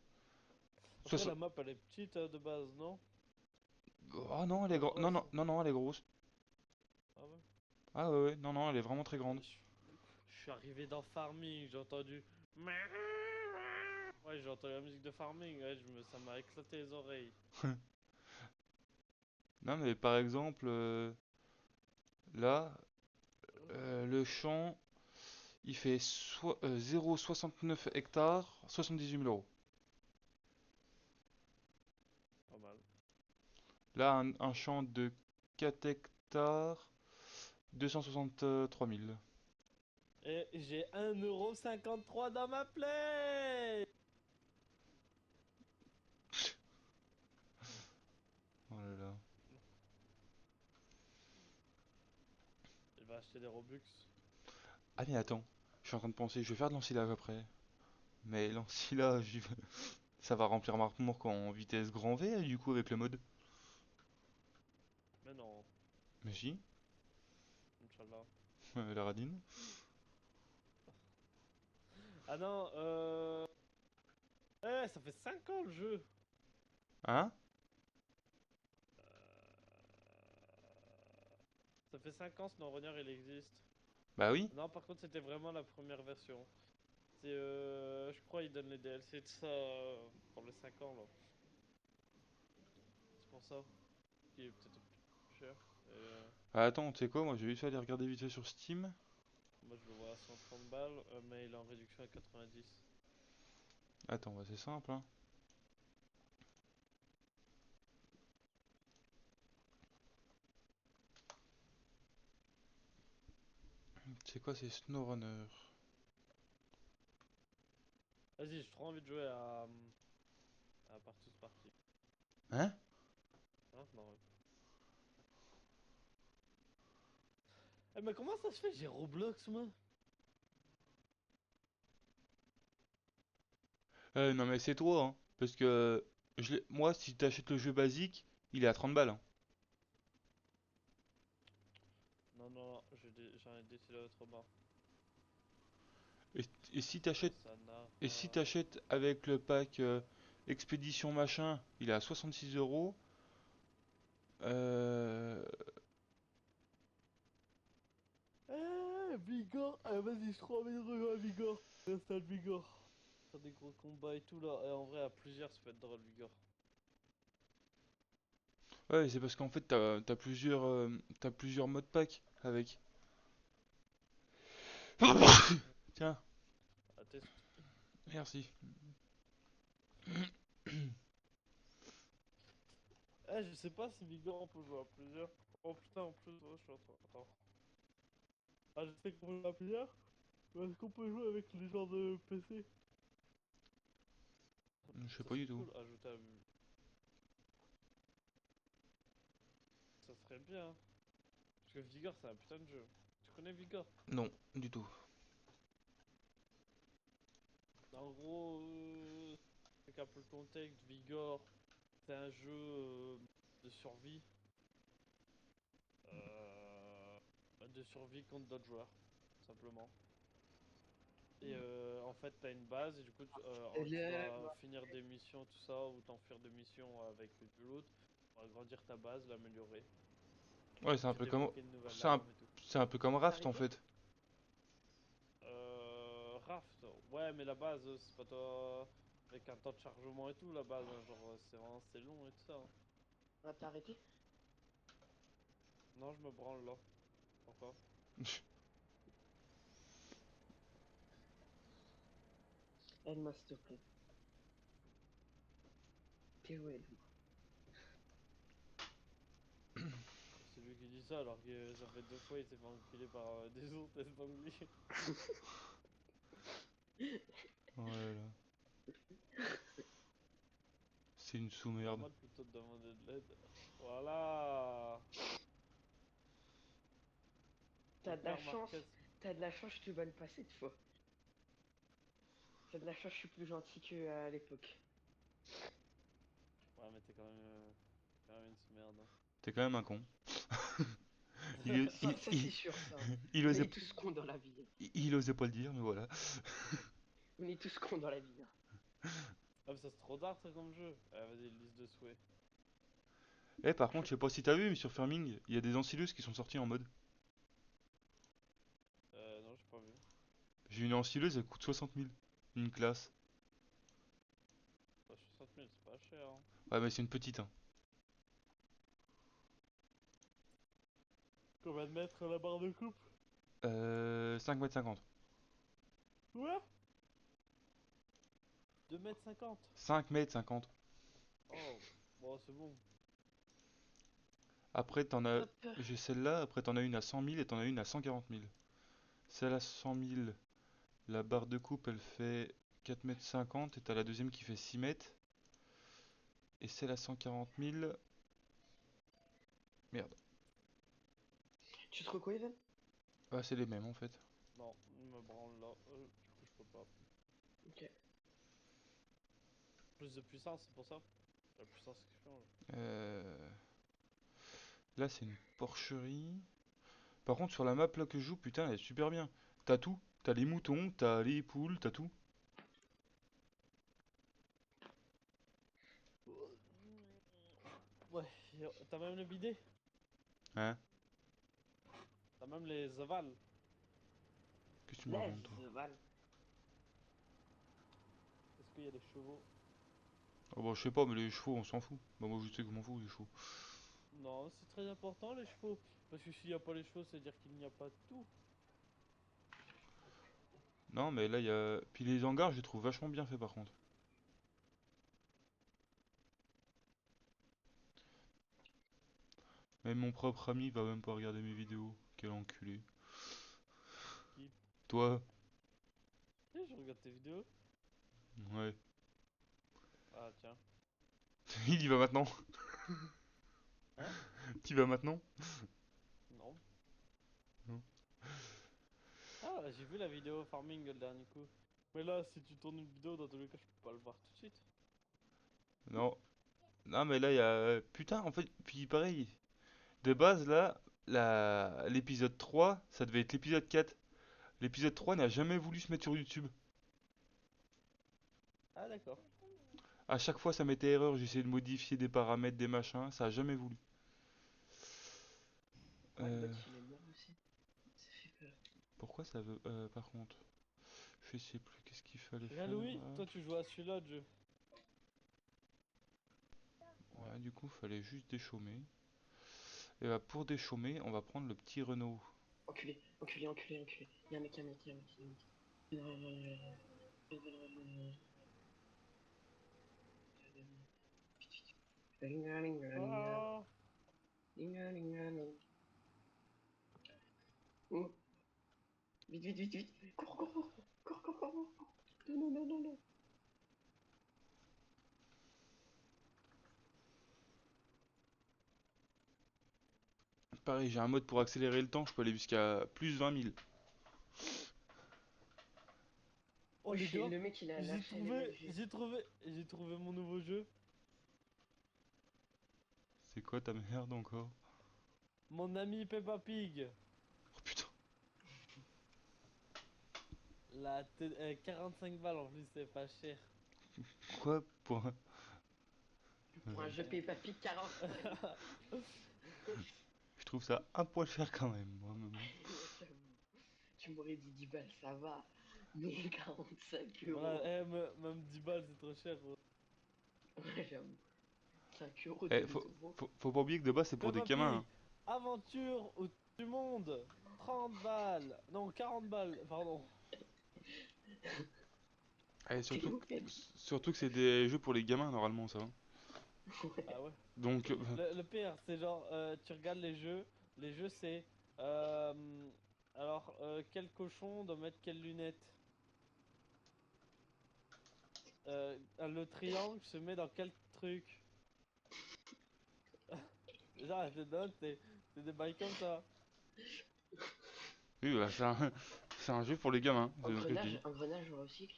C: Après,
A: Soixante-
C: la map elle est petite de base, non?
A: Oh non, elle est
C: En
A: grosse.
C: vrai,
A: Non, non,
C: ça.
A: non, non, elle est grosse.
C: Ah ouais?
A: Ah ouais, ouais, non, non, elle est vraiment très grande.
C: Je suis arrivé dans Farming, j'ai entendu. Ouais, j'ai entendu la musique de Farming, ouais, ça m'a éclaté les oreilles.
A: Non, mais par exemple, là, le champ, il fait 0,69 hectares, 78 000 euros.
C: Pas mal.
A: Là, un champ de 4 hectares, 263 000.
C: Et j'ai 1,53€ dans ma play!
A: Oh là là.
C: Il va acheter des Robux.
A: Ah mais attends, je suis en train de penser, je vais faire de l'ensilage après. Mais l'ensilage, ça va remplir ma remorque en vitesse grand V, du coup, avec le mode.
C: Mais non,
A: Mais si,
C: Inch'Allah.
A: la radine.
C: Ah non, ça fait 5 ans le jeu!
A: Hein?
C: Ça fait 5 ans SnowRunner il existe.
A: Bah oui.
C: Non, par contre, c'était vraiment la première version. C'est, je crois, ils donnent les DLC de ça pour les 5 ans là. C'est pour ça qu'il est peut-être un peu plus cher. Et,
A: Ah, attends, tu sais quoi, moi je vais vite fait aller regarder vite fait sur Steam.
C: moi, je le vois à 130 balles, mais il est en réduction à 90.
A: Attends, bah c'est simple, hein. C'est quoi, c'est SnowRunner?
C: Vas-y, j'ai trop envie de jouer à Partout Party.
A: Hein?
C: Hein? Non, ouais. Eh, mais comment ça se fait? J'ai Roblox, moi?
A: Non mais c'est toi, hein. Parce que moi, si t'achètes le jeu basique, il est à 30 balles, hein.
C: Non, non, non, j'en ai décidé autrement.
A: Et, et si
C: Oh,
A: t'achètes
C: ça n'a
A: et si
C: pas.
A: t'achètes avec le pack Expédition machin, il est à 66 euros. Euh...
C: Vigor! Ah, vas-y, je crois envie de rejoindre Vigor. Installe Vigor. Faire des gros combats et tout là. Et en vrai, à plusieurs, ça peut être drôle, Vigor.
A: Ouais, c'est parce qu'en fait, t'as plusieurs modes pack avec. Tiens,
C: À tester.
A: merci.
C: Eh, je sais pas si Vigor on peut jouer à plusieurs. Oh putain, en plus, ouais, je suis en train. Attends. Ah, je sais qu'on peut jouer à plusieurs. Mais est-ce qu'on peut jouer avec les gens de PC?
A: Je sais
C: Ça
A: pas du
C: serait
A: tout.
C: cool, ajouter à. Ça serait bien. Parce que Vigor, c'est un putain de jeu. Tu connais Vigor?
A: Non, du tout.
C: En gros, c'est un peu le contexte. Vigor, c'est un jeu de survie. Euh, de survie contre d'autres joueurs, tout simplement. Et en fait, t'as une base et du coup, tu dois finir des missions, tout ça, ou t'enfuir des missions avec du loot pour agrandir ta base, l'améliorer.
A: Ouais,
C: Tu débloquer une nouvelle
A: c'est un,
C: arme et tout.
A: c'est un peu comme
B: T'as
A: Raft en
B: arrêté?
A: fait.
C: Raft, ouais, mais la base, c'est pas toi. Avec un temps de chargement et tout, la base, hein, genre, c'est long et tout ça, hein.
B: Ah, t'as arrêté?
C: Non, je me branle là. Pourquoi?
B: Aide-moi, s'il te plaît. Théo, aide-moi.
C: C'est lui qui dit ça alors que ça fait 2 fois il s'est fait enculer par des ours d'Anglais.
A: Oh là là. C'est une sous-merde.
C: Normal plutôt de demander de l'aide. Voilà.
B: T'as
C: Mon
B: de la
C: père
B: chance.
C: Marquez.
B: T'as de la chance, je te banne pas cette fois. T'as de la chance, je suis plus gentil qu'à l'époque.
C: Ouais, mais t'es quand même une merde, hein.
A: T'es quand même un con. Il,
B: Ça c'est sûr, ça.
A: il
B: On
A: osait,
B: est tous cons dans la vie, hein.
A: il osait pas le dire, mais voilà.
B: On est tous cons dans la vie, hein.
C: Ah, mais ça c'est trop tard ça comme jeu. Ah, vas-y, liste de souhaits.
A: Eh, par contre, je sais pas si t'as vu, mais sur Farming, il y a des ancillus qui sont sortis en mode. J'ai une ensileuse, elle coûte 60 000. Une classe.
C: 60 000, c'est pas cher. Hein.
A: Ouais, mais c'est une petite, hein.
C: Combien de mètres la barre de coupe?
A: 5,50 m.
C: Ouais. 2,50 m.
A: 5,50 m.
C: Oh, bon, c'est bon.
A: Après, t'en as.
B: Hop.
A: J'ai celle-là, après, t'en as une à 100 000 et t'en as une à 140 000. Celle à 100 000, la barre de coupe, elle fait 4,50 m et t'as la deuxième qui fait 6 mètres. Et celle à 140 000. Merde.
B: Tu trouves quoi, Evan?
A: Ah, c'est les mêmes en fait.
C: Non, il me branle là. Du coup, je peux pas.
B: Ok.
C: Plus de puissance, c'est pour ça. La puissance qui change.
A: Euh, Là, c'est une porcherie. Par contre, sur la map là que je joue, putain, elle est super bien. T'as tout. T'as les moutons, t'as les poules, t'as tout.
C: Ouais, t'as même le bidet.
A: Hein?
C: T'as même les ovales.
A: Qu'est-ce que tu me
B: Les
A: racontes, toi?
B: ovales.
C: Est-ce qu'il y a des chevaux?
A: Oh, bah, je sais pas, mais les chevaux, on s'en fout. Bah, moi, je sais que je m'en fous, les chevaux.
C: Non, c'est très important les chevaux. Parce que s'il n'y a pas les chevaux, c'est-à-dire qu'il n'y a pas tout.
A: Non, mais là, il y a. Puis les hangars, je les trouve vachement bien faits par contre. Même mon propre ami va même pas regarder mes vidéos. Quel enculé.
C: Qui?
A: Toi?
C: Eh, je regarde tes vidéos.
A: Ouais.
C: Ah, tiens.
A: Il y va maintenant.
C: Hein?
A: Tu vas maintenant?
C: Non.
A: Non.
C: Ah, j'ai vu la vidéo farming le dernier coup. Mais là, si tu tournes une vidéo, dans tous les cas, je peux pas le voir tout de suite.
A: Non. Non, mais là, il y a. Putain, en fait, puis pareil. De base, là, l'épisode 3, ça devait être l'épisode 4. L'épisode 3 n'a jamais voulu se mettre sur YouTube.
C: Ah, d'accord.
A: À chaque fois, ça mettait erreur. J'essayais de modifier des paramètres, des machins. Ça a jamais voulu.
B: Ouais, le bot
A: Euh,
B: il est mort aussi. Ça fait peur.
A: Pourquoi ça veut. Par contre. Je sais plus qu'est-ce qu'il fallait
C: Regarde,
A: faire.
C: Louis, toi, tu joues à celui-là de jeu. Ouais.
A: Ouais, du coup, fallait juste déchaumer. Et bah, pour déchaumer, on va prendre le petit Renault.
B: Enculé, enculé, enculé, enculé. Y'a un mec, y'a un mec, y'a un mec, y'a un mec. Linga, linga, linga.
C: Ah,
B: Linga, linga, linga. Oh, vite, vite, vite, vite. Cours, cours, cours. Cours, cours, cours, cours. Non, non, non, non, non.
A: Pareil, j'ai un mode pour accélérer le temps. Je peux aller jusqu'à plus 20 000.
C: oh, les
B: Wesh,
C: gars,
B: le mec il a lâché les MLG.
C: j'ai trouvé mon nouveau jeu.
A: C'est quoi ta merde encore?
C: Mon ami Peppa Pig.
A: Oh putain.
C: 45 balles en plus, c'est pas cher.
A: Quoi pour un...
B: Pour un jeu Peppa Pig 45.
A: Je trouve ça un poil cher quand même, moi, mais bon.
B: Ouais, j'avoue. Tu m'aurais dit 10 balles, ça va. Mais 45
C: Voilà,
B: euros.
C: même 10 balles, c'est trop cher, gros.
B: Ouais, j'avoue. 5 euros, 2
A: Eh,
B: euros.
A: faut pas oublier que de base c'est pour des
C: Peppa
A: gamins, hein.
C: Pig, aventure au du monde. 30 balles. Non, 40 balles, pardon.
A: Eh,
B: T'es où, Pep?
A: surtout que c'est des jeux pour les gamins normalement, ça, hein.
B: Ouais.
C: Ah ouais.
A: Donc,
C: Le pire, c'est genre, tu regardes les jeux c'est, euh, alors, quel cochon doit mettre quelles lunettes? Le triangle se met dans quel truc? Genre, je te donne, c'est des bails comme ça.
A: oui, bah, c'est un jeu pour les gamins, c'est ce que je dis.
B: Engrenage, on recycle.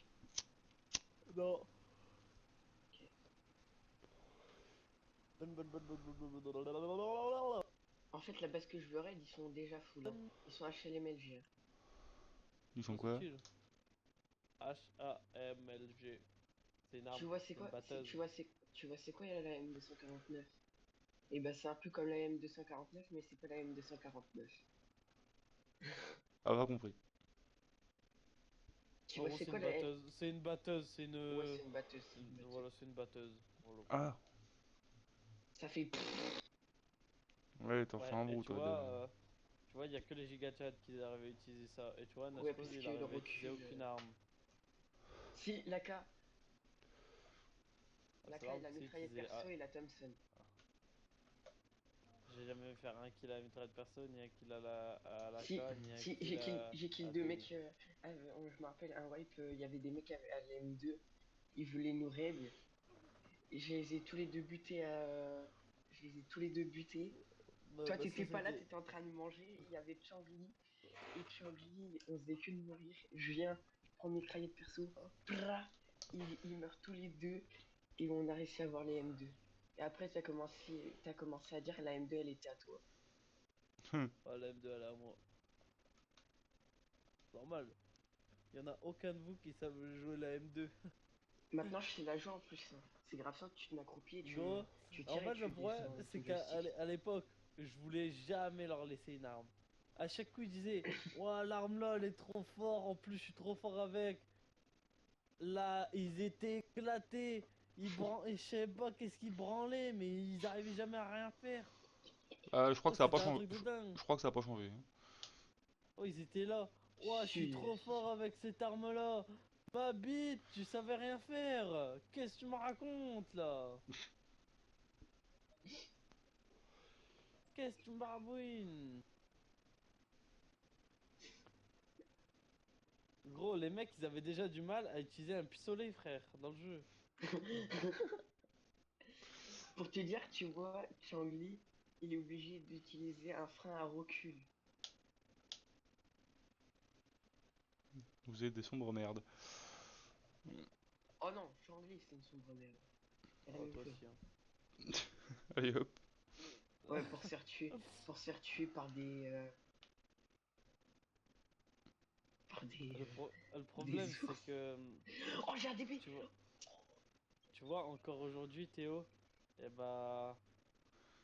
C: Non.
B: Ok.
C: Bonne, bonne, bonne, bonne, bonne, bonne, bonne,
B: En fait, la base que je veux raid, ils sont déjà full. Hein.
C: bonne.
B: Ils sont HLMLG. Hein.
A: Ils
C: Oh,
A: sont
C: c'est
A: quoi?
C: chill. HAMLG. C'est une
B: Tu
C: arme,
B: vois, c'est
C: c'est une
B: quoi?
C: batteuse.
B: Tu vois, c'est quoi la M249? Et bah, c'est un peu comme la M249, mais c'est pas la M249.
A: Ah, pas compris.
B: Tu
C: En
B: vois,
C: gros,
B: c'est
C: c'est
B: quoi
C: une
B: la.
C: batteuse. C'est une batteuse, c'est
B: Ouais,
C: une.
B: c'est une batteuse, c'est une batteuse.
C: Voilà, c'est une batteuse. Voilà.
A: Ah,
B: Ça fait.
A: ouais, t'en fais
C: Ouais,
A: un
C: et
A: bout, toi, de...
C: tu vois, il y a que les gigachats qui arrivent à utiliser ça. Et tu vois,
B: Ouais,
C: Nascos,
B: parce
C: il
B: que le
C: arrive à utiliser
B: recul.
C: aucune arme.
B: Si, l'AK.
C: Ah, c'est
B: L'AK et
C: l'arme
B: la
C: qui s'est
B: mitraillette
C: utilisée.
B: perso
C: Ah,
B: et la Thompson.
C: j'ai jamais vu faire un kill à la mitraillette perso, ni un kill à la
B: Si,
C: K, ni un
B: si,
C: kill
B: j'ai kill
C: à
B: deux
C: TI.
B: mecs. Je me rappelle, un wipe, il y avait des mecs à l'M2. Ils voulaient nous raid. Et je les ai tous les deux butés à. Je les ai tous les deux butés.
C: Ouais,
B: Toi,
C: bah ça
B: t'étais pas là,
C: c'était.
B: t'étais en train de manger. Il y avait Changli. Et Changli, on faisait que de mourir. Je viens, je prends mes mitraillette perso. Pra, ils meurent tous les deux. Et on a réussi à avoir les M2. Et après, t'as commencé à dire la M2, elle était à toi.
C: Ah, la M2 elle est à moi. Normal. Il y en a aucun de vous qui savent jouer la M2.
B: Maintenant, je sais la jouer en plus, hein. C'est grave ça, tu te mets accroupi et
C: Gros,
B: tu
C: en
B: tires et
C: fait, le
B: tu
C: problème,
B: descends
C: c'est
B: ton
C: qu'à
B: joystick.
C: à l'époque, je voulais jamais leur laisser une arme. À chaque coup, ils disaient, ouah, l'arme là, elle est trop fort, en plus, je suis trop fort avec. Là, ils étaient éclatés. Et je savais pas qu'est-ce qu'ils branlaient, mais ils arrivaient jamais à rien faire.
A: Je crois
C: Oh,
A: que ça a pas
C: c'était un
A: changé.
C: truc de dingue.
A: Je crois que ça a pas changé, hein.
C: Oh, ils étaient là. Ouah, je suis
B: Si.
C: trop fort avec cette arme-là. Ma bite, tu savais rien faire. Qu'est-ce que tu me racontes là? Qu'est-ce que tu me barbouines? Gros, les mecs, ils avaient déjà du mal à utiliser un pistolet, frère, dans le jeu.
B: Pour te dire, tu vois, Changli, il est obligé d'utiliser un frein à recul.
A: Vous êtes des sombres merdes.
B: Oh non, Changli, c'est une sombre merde. C'est la
C: Oh,
B: même
C: toi
B: chose.
C: aussi, hein.
A: Allez hop.
B: Ouais, pour se faire tuer
C: Le, le
B: des
C: problème, c'est
B: ours.
C: que,
B: Oh, j'ai un DB!
C: tu vois, tu vois, encore aujourd'hui, Théo, eh bah,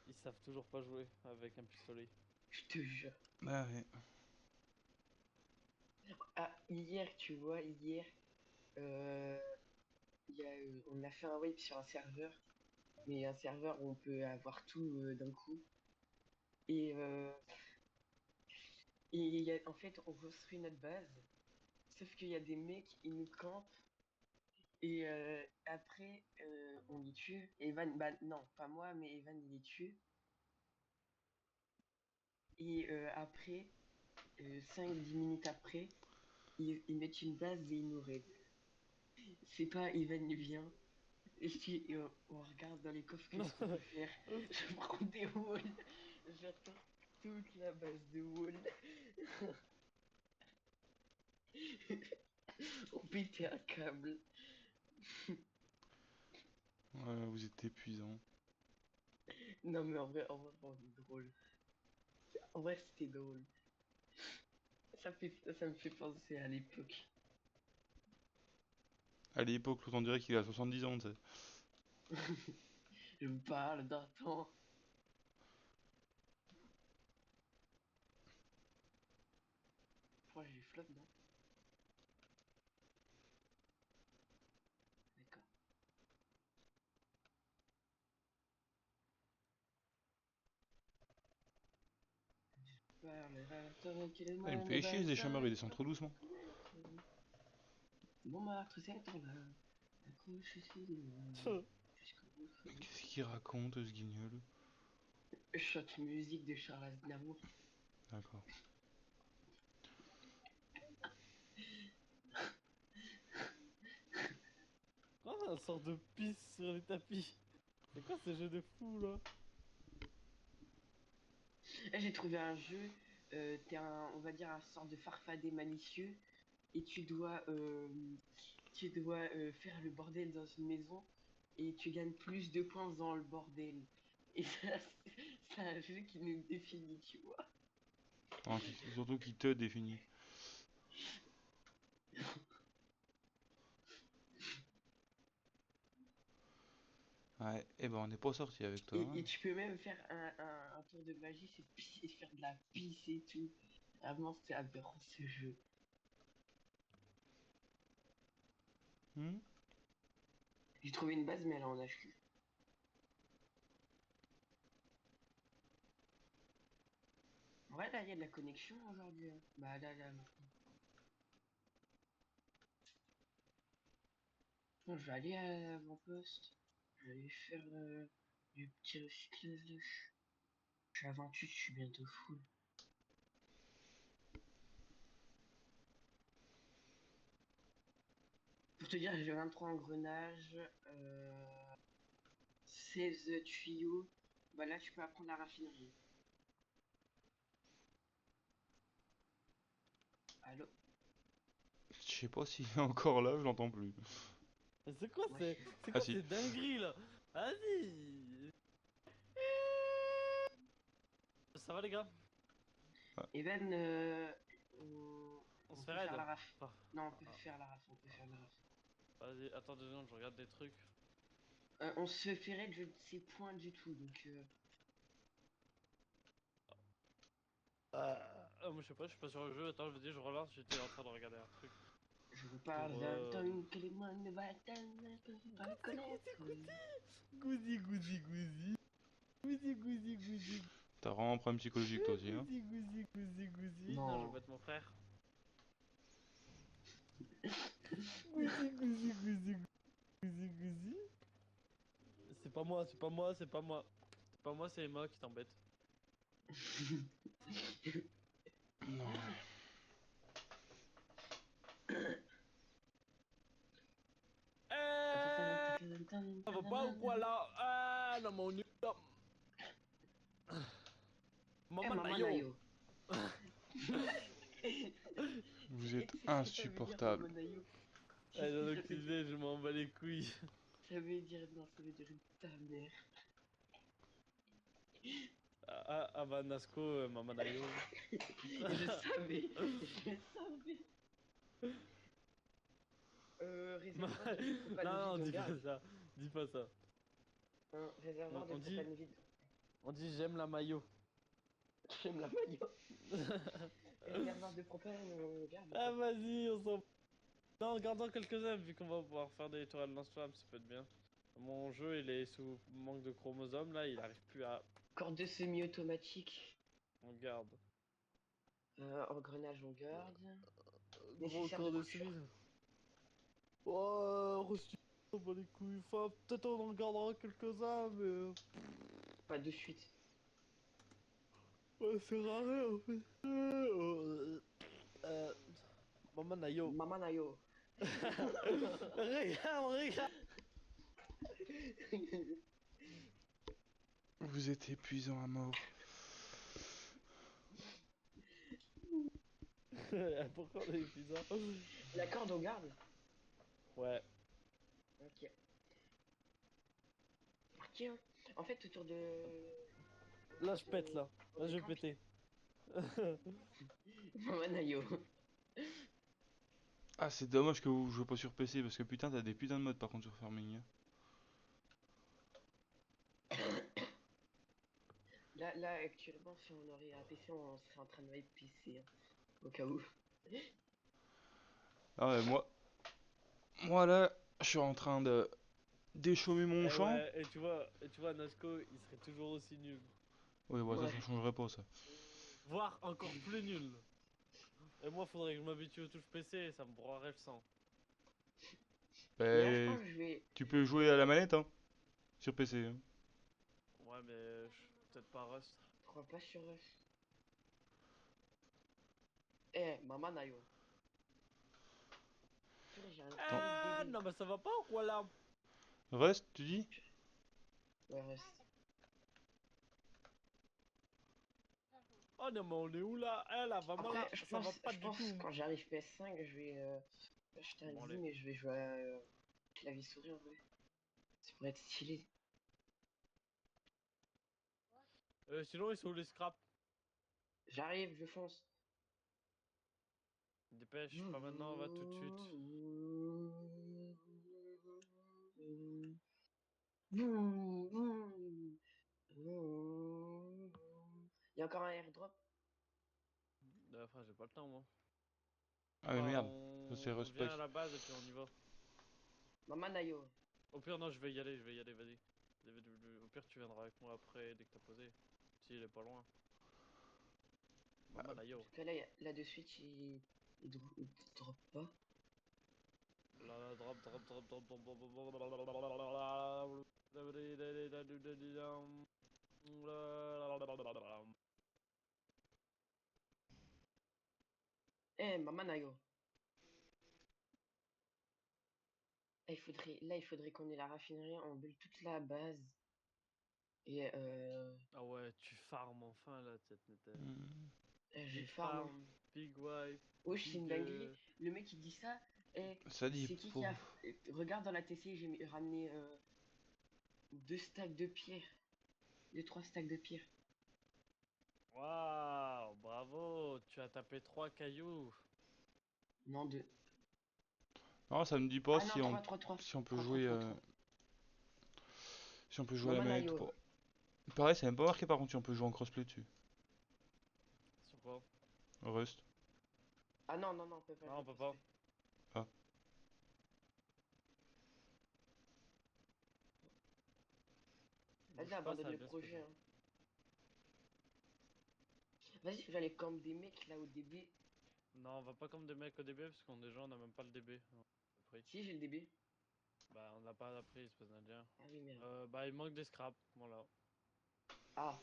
C: ils savent toujours pas jouer avec un pistolet.
B: Je te jure.
A: Bah ouais.
B: Ah, hier, tu vois, euh, on a fait un wave sur un serveur, mais un serveur où on peut avoir tout d'un coup. Et, euh, en fait, on construit notre base, sauf qu'il y a des mecs, ils nous campent, et après, on les tue. Evan, bah non, pas moi, mais Evan, il les tue. Et après, 5-10 minutes après, ils mettent une base et ils nous raident. C'est pas Evan, il vient. Et on regarde dans les coffres, qu'est-ce qu'on peut faire? Je prends des walls, j'attends toute la base de walls. On pétait un câble.
A: Ouais, vous êtes épuisant.
B: Non mais en vrai, on est drôle. En vrai, c'était drôle. Ça me fait penser à l'époque.
A: À l'époque, l'autre on dirait qu'il a 70 ans, tu sais.
B: Je me parle d'un temps. Pourquoi j'ai flop, non? D'accord. Parlera
A: Ah, il me
B: tranquillement de
A: fait chier, ce
B: bataille.
A: chameurs, il descend trop doucement.
B: Bon, Marthe, c'est temps là. Accrochez-vous jusqu'au bout.
A: Mais qu'est-ce qu'il raconte, ce guignol?
B: Shot musique de Charles Aznavour.
A: D'accord.
C: Quoi, un sort de pisse sur les tapis? C'est quoi ce jeu de fou là?
B: Là, j'ai trouvé un jeu. On va dire, un sort de farfadet malicieux. Et tu dois faire le bordel dans une maison. Et tu gagnes plus de points dans le bordel. Et ça, c'est un jeu qui nous définit, tu vois.
A: Enfin, surtout qu'il te définit. Ouais, et ben on n'est pas sorti avec toi, hein.
B: Et tu peux même faire un tour de magie, c'est pisser, faire de la pisse et tout. Vraiment, c'est aberrant ce jeu.
A: Hmm.
B: J'ai trouvé une base, mais elle est en HQ. Ouais, là, il y a de la connexion aujourd'hui, hein. Bah là, maintenant. Bon, je vais aller à l'avant-poste. Je vais aller faire du petit recyclage. Je suis à 28, je suis bientôt full. Pour te dire, j'ai 23 engrenages, 16 tuyaux. Bah là, tu peux apprendre la raffinerie. Allô?
A: Je sais pas s'il est encore là, je l'entends plus.
C: Mais c'est quoi
B: Moi, je
C: c'est
B: suis...
C: c'est
A: Ah
C: quoi
A: si.
C: ces dingueries là? Vas-y. Ça va les gars?
A: Ah,
B: Et ben, on...
C: On se
B: on
C: fait
B: peut faire
C: raid?
B: la raf.
C: Ah,
B: Non, on peut
C: ah,
B: faire la raf, on peut faire la raf.
C: vas-y, attends 2 secondes, je regarde des trucs.
B: On se fait raid, je ne sais point du tout, donc...
C: Moi je sais pas, je suis pas sur le jeu. Attends, je veux dire, je relance, j'étais en train de regarder un truc.
B: Je vous
C: Pour
B: parle d'un temps que les moines ne va pas connaître.
C: Gouzi, gouzi, gouzi. Gouzi, gouzi, gouzi.
A: t'as vraiment un problème psychologique toi aussi, hein.
C: Gouzi, gouzi, gouzi, gouzi. Non, je
B: Non.
C: vais être mon frère. Gouzi, gouzi, gouzi, gouzi, gouzi. C'est pas moi, c'est pas moi, c'est pas moi. C'est pas moi, c'est Emma qui t'embête.
A: Non.
C: Ça va pas ou quoi là? Ah, non, mon nul.
B: Eh,
C: Maman
B: maman
C: Nayo.
B: Nayo.
A: Vous
B: Et
A: êtes
B: tu sais ce que ça veut dire,
A: insupportable.
B: maman Nayo? Tu
C: Ah,
B: sais ce
C: j'en
B: que
C: ai
B: ça veut
C: aucune
B: dire?
C: idée, je m'en bats les couilles.
B: Ça veut dire... Non, ça veut dire ta mère.
C: Ah bah Nasco, Maman Nayo.
B: Je savais. Je savais. Réservoir de propane
C: Non,
B: vide,
C: non,
B: on
C: dis pas
B: garde.
C: ça. Dis pas ça.
B: Un réservoir de
C: On dit,
B: propane vide.
C: on dit j'aime la maillot.
B: J'aime la maillot. Réservoir de propane, on garde ou
C: Ah
B: pas?
C: vas-y, on s'en... Non, gardons quelques-uns vu qu'on va pouvoir faire des tourelles lance-flammes, ça peut être bien. Mon jeu, il est sous manque de chromosomes là, il arrive plus à...
B: Corde de semi-automatique.
C: On garde.
B: Engrenage, on garde.
C: Gros
B: Nécessaire de
C: corps de
B: couture.
C: civil. Oh, reçu, on bat les couilles. Enfin, peut-être on en gardera quelques-uns, mais...
B: Pas de suite.
C: Ouais, c'est rare en fait. Euh... Maman Nayo.
B: Maman Nayo.
C: Regarde, regarde.
A: Vous êtes épuisant à mort.
C: Pourquoi on est épuisant?
B: La corde, on garde.
C: Ouais.
B: Ok. Tiens, en fait, autour de...
C: Là, je pète, là.
B: autour
C: Là,
B: du
C: je vais
B: camp,
C: péter.
B: Maman Nayo.
A: Ah, c'est dommage que vous jouez pas sur PC parce que putain, t'as des putains de modes par contre sur Farming.
B: Là, actuellement, si on aurait un PC, on serait en train de mettre PC, hein, au cas où.
A: Ah ouais, moi là, je suis en train de déchaumer mon
C: Et
A: champ.
C: ouais, et tu vois, Nasco, il serait toujours aussi nul.
A: Ouais, bah ça
B: Ouais.
A: changerait pas ça.
C: Voire encore plus nul. Et moi, faudrait que je m'habitue aux touches PC, ça me broierait le sang.
B: Mais là, je
A: Bah,
B: pense que je vais...
A: tu peux jouer à la manette, hein, sur PC. Hein.
C: Ouais, mais je suis peut-être pas Rust.
B: Je crois pas sur... Eh, Maman Nayo. Purée, j'ai un
A: Attends.
B: camion de
C: Ah,
B: bébé.
C: non, mais ça va pas ou quoi là?
A: Rust, tu dis?
B: Ouais, reste.
C: Oh non, mais on est où là? Eh là, vraiment
B: Après,
C: là, ça va pas
B: je
C: du
B: pense
C: tout.
B: quand j'arrive PS5, je vais acheter un
C: Bon,
B: Dizzy,
C: allez.
B: mais je vais jouer à clavier souris en vrai. Ça pourrait être stylé.
C: Sinon, ils sont où les scraps?
B: J'arrive, je fonce.
C: Dépêche, pas maintenant, va tout de suite.
B: Il y a encore un airdrop.
C: Enfin, j'ai pas le temps, moi.
A: Ah mais
C: Bah,
A: merde, ça c'est
C: on vient à
A: Rustpack.
C: la base et puis on y va.
B: Maman Nayo.
C: Au pire, non, je vais y aller, vas-y. Au pire, tu viendras avec moi après, dès que t'as posé. Si, il est pas loin. Maman, là, yo.
B: Parce que là, là de suite, il drop pas.
C: La drop.
B: Eh, Maman Nayo. Là, il faudrait qu'on ait la raffinerie, on build toute la base. Et
C: Ah ouais, tu farmes enfin là,
A: Hmm.
B: je
C: Big
B: farm, hein.
C: farm, big wife,
B: Wesh, c'est une
C: big.
B: dinguerie. Le mec, il dit ça. Eh,
A: Ça dit
B: c'est qui
A: pour.
B: a... Regarde dans la TC, ramené 2 stacks de pierre. 2, 3 stacks de pierre.
C: Waouh, bravo, tu as tapé 3 cailloux.
B: Non, 2.
A: Non, ça me dit pas
B: Ah non, 3, 3, 3.
A: si on peut
B: 3, 3,
A: jouer
B: 3, 3.
A: si on peut jouer à la
B: Maman
A: manette ou
B: Nayo.
A: pas. Pareil, c'est même pas marqué par contre si on peut jouer en crossplay dessus.
C: Sur quoi?
A: Rust.
B: Ah non, non, non, on peut pas
C: Non,
B: jouer
C: on peut pas.
B: crossplay.
A: Ah.
B: Vas-y,
C: Bouge pas, ça
B: abandonne
C: va
B: le
C: bien se
B: projet,
C: passer.
B: hein. Vas-y, je vais aller camp des mecs là au DB.
C: Non, on va pas comme des mecs au DB parce qu'on déjà on a même pas le DB. Pris.
B: Si, j'ai le DB.
C: Bah, on l'a pas appris, espèce d'indien.
B: Ah oui, merde.
C: Bah, il manque des scraps, voilà.
B: Ah,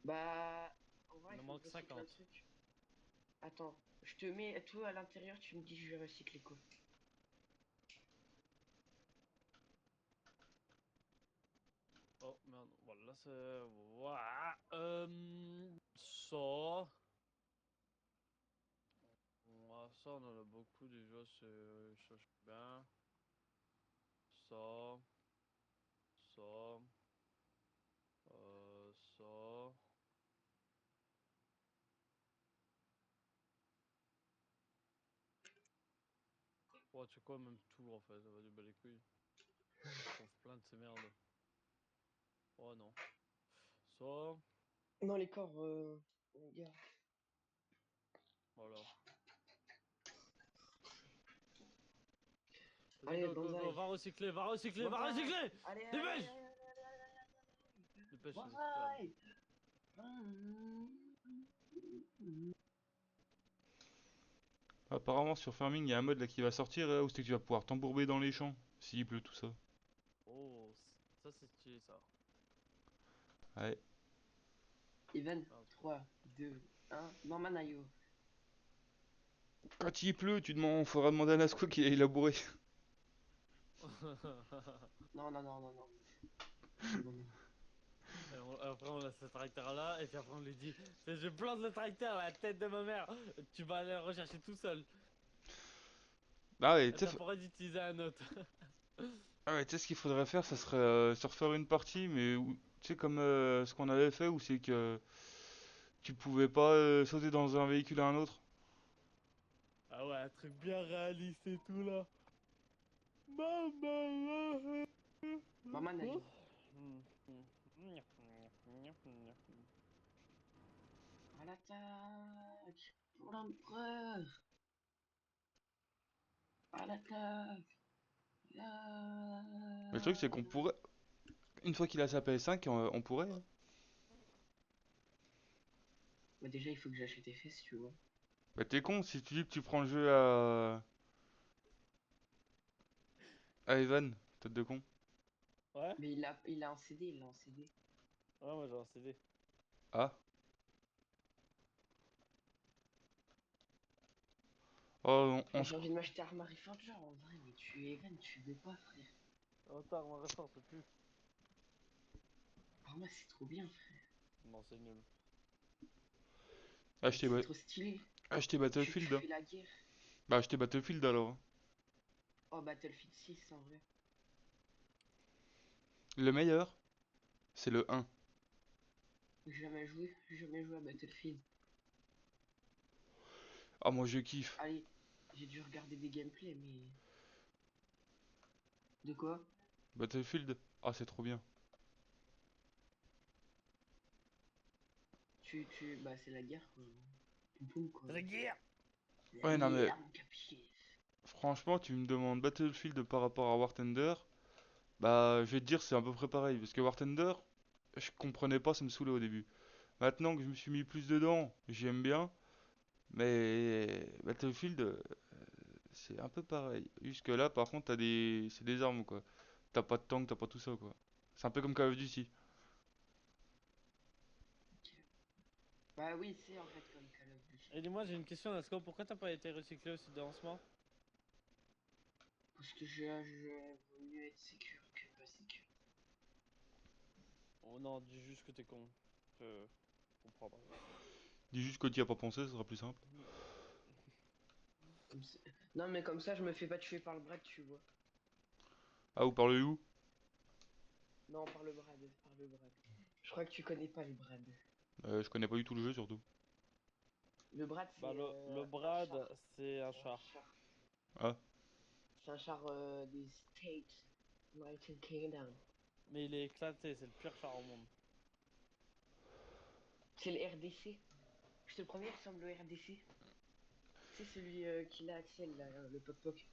B: bah, en vrai,
C: Il
B: il
C: en
B: faut que
C: manque
B: je recycle un
C: 50.
B: truc. Attends, je te mets tout à l'intérieur, tu me dis je vais recycler quoi.
C: Oh merde, voilà, c'est. Voilà. Ça. Ça, on en a beaucoup déjà, c'est. Ça, je suis bien. Ça. Ça. Ça. Ouais, tu sais quoi, même tout en fait, ça va du bas les couilles. Je trouve plein de ces merdes. Oh non. Ça.
B: Non, les corps, gars.
C: Voilà. Vas-y,
B: Allez,
C: go,
B: bonsaï.
C: va recycler, va recycler, va
B: Bonsaï.
C: recycler!
B: Allez, allez, allez,
C: Dépêche!
B: allez, allez.
C: Dépêche, les esclaves.
B: Bonsaï.
A: Apparemment sur Farming, il y a un mode là qui va sortir là où c'est que tu vas pouvoir t'embourber dans les champs s'il pleut tout ça.
C: Oh, ça c'est stylé ça.
A: Ouais.
B: Even,
C: Ah,
B: 3, 2, 1. Non, Manayo.
A: Quand il pleut, on faudra demander à Nasco qui est labouré.
B: Non, non, non, non, non. Non, non, non.
C: Et après on laisse le tracteur là, et puis après on lui dit je plante le tracteur à la tête de ma mère, tu vas aller le rechercher tout seul.
A: Ah ouais,
C: Et
A: tu
C: t'as
A: sais,
C: pas d'utiliser un autre.
A: ah ouais, tu sais ce qu'il faudrait faire, ça serait se refaire une partie, mais tu sais comme ce qu'on avait fait où c'est que tu pouvais pas sauter dans un véhicule à un autre.
C: Ah ouais, un truc bien réaliste et tout là. Maman.
B: Manayo. À l'attaque. Pour l'empereur. À l'attaque.
A: Le truc c'est qu'on pourrait, une fois qu'il a sa PS5, on pourrait, hein.
B: Bah déjà, il faut que j'achète FS, tu vois.
A: Bah t'es con si tu dis que tu prends le jeu à Evan, tête de con.
C: Ouais?
B: Mais il a un CD, il l'a en CD.
C: Ouais, moi j'ai un CD.
A: Ah. Oh,
B: Moi, j'ai envie de m'acheter Armory Forger en vrai, mais Evan, tu veux pas, frère.
C: Attends, on va rester, on peut plus.
B: Arma, c'est trop bien, frère.
C: Non, c'est nul.
B: Mais
A: acheter,
B: c'est trop stylé.
A: acheter
B: Tu
A: Battlefield, hein.
B: fais la guerre.
A: Bah acheter Battlefield alors, hein.
B: Oh, Battlefield 6, en vrai.
A: Le meilleur, c'est le 1.
B: J'ai jamais joué à Battlefield.
A: Ah moi je kiffe.
B: Allez, j'ai dû regarder des gameplays, mais... De quoi?
A: Battlefield, ah c'est trop bien.
B: Bah, c'est la guerre, quoi. Poum poum, quoi.
C: C'est la guerre!
B: La
A: Ouais non mais
B: guerre, mon capitaine.
A: franchement, tu me demandes Battlefield par rapport à War Thunder, bah, je vais te dire c'est à peu près pareil. Parce que War Thunder, je comprenais pas, ça me saoulait au début. Maintenant que je me suis mis plus dedans, j'aime bien. Mais Battlefield, c'est un peu pareil. Jusque là, par contre, c'est des armes quoi. T'as pas de tank, t'as pas tout ça quoi. C'est un peu comme Call of Duty.
B: Ok. Bah oui, c'est en fait comme Call of Duty.
C: Et dis-moi, j'ai une question, Lasco, pourquoi t'as pas été recyclé au site de lancement?
B: Parce que je vaut mieux être sécure que pas sécure.
C: Oh non, dis juste que t'es con. Je comprends.
A: Dis juste que tu y as pas pensé, ça sera plus simple.
B: Comme ça- Non, mais comme ça, je me fais pas tuer par le Brad, tu vois.
A: Ah, vous parlez où?
B: Non, par le Brad, par le Brad. Je crois que tu connais pas le Brad.
A: Je connais pas du tout le jeu surtout.
B: Le Brad,
C: Bah,
B: c'est
C: le
B: un
C: Brad,
B: char.
C: c'est un
B: C'est un
C: char.
B: char.
A: Ah,
B: C'est un char des States, United Kingdom.
C: Mais il est éclaté, c'est le pire char au monde.
B: C'est le RDC. Je te promets, il ressemble au RDC. C'est celui qui l'a Axel, là, le poc-poc.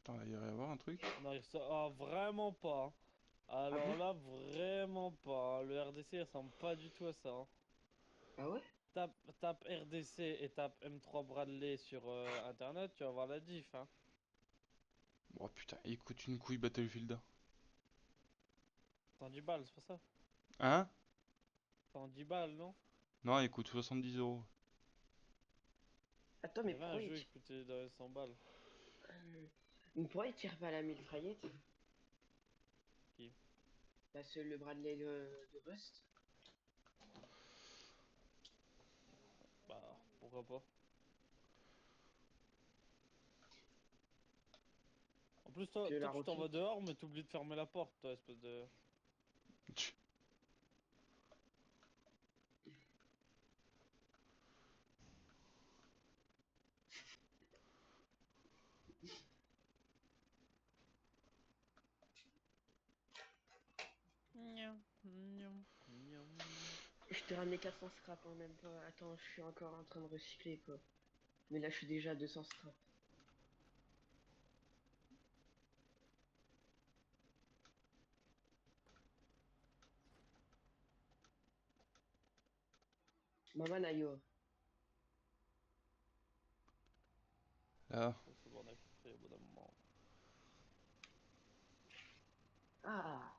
A: attends, il va y avoir un truc.
C: Non, ah, vraiment pas, hein.
B: Ah
C: Alors
B: bon?
C: là, vraiment pas, hein. Le RDC il ressemble pas du tout à ça, hein.
B: Ah ouais?
C: Tape RDC et tape M3 Bradley sur internet, tu vas voir la diff, hein.
A: Oh putain, il coûte une couille Battlefield.
C: 110 balles, c'est pas ça?
A: Hein?
C: 110 balles, non?
A: Non, il coûte 70 €.
B: Attends,
C: Il y
B: mais
C: avait un jeu qui coûtait dans les 100 balles.
B: euh, mais pourquoi il tire pas la mitraillette?
C: Qui?
B: Parce que le Bradley de Rust.
C: Bah, pourquoi pas? En plus, toi,
B: Que la
C: toi tu t'en vas
B: roquette.
C: dehors, mais t'oublies de fermer la porte, toi, espèce de... Miam, miam, miam.
B: Je t'ai ramené 400 scrap, hein, même pas. Attends, je suis encore en train de recycler, quoi. Mais là, je suis déjà à 200 scrap. Maman Nayo.
A: Là,
C: C'est bon, on a compris au bout d'un moment.
B: Ah!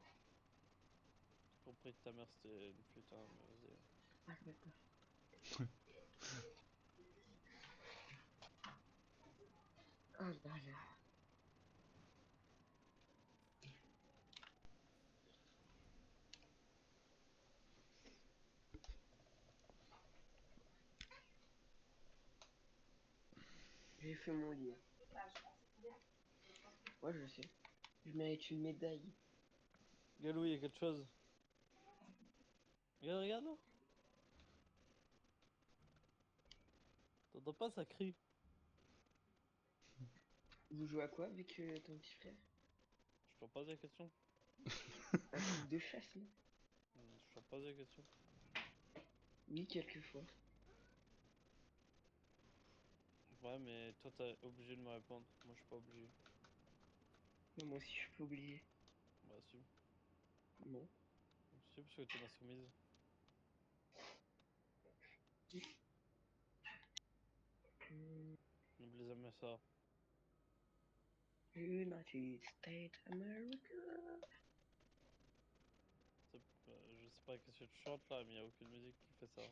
C: J'ai compris que ta mère c'était une flûte, hein, mais vas-y.
B: Ah, d'accord. Ah là là. J'ai fait mon lit. Ouais, je sais. Je mérite une médaille.
C: Galou, il y a quelque chose. Regarde, regarde là. T'entends pas, ça crie.
B: Vous jouez à quoi avec ton petit frère?
C: Je t'en pose la question.
B: Un truc de chasse, non?
C: Je t'en pose la question.
B: Oui, quelquefois.
C: Ouais, mais toi t'es obligé de me répondre. Moi je suis pas obligé.
B: Non, moi aussi, je suis pas obligé.
C: Bah si.
B: Non.
C: Si, parce que t'es ma soumise.
B: Hmm,
C: N'oublie jamais ça.
B: United States America.
C: Je sais pas qu'est-ce que tu chantes là, mais y a aucune musique qui fait ça.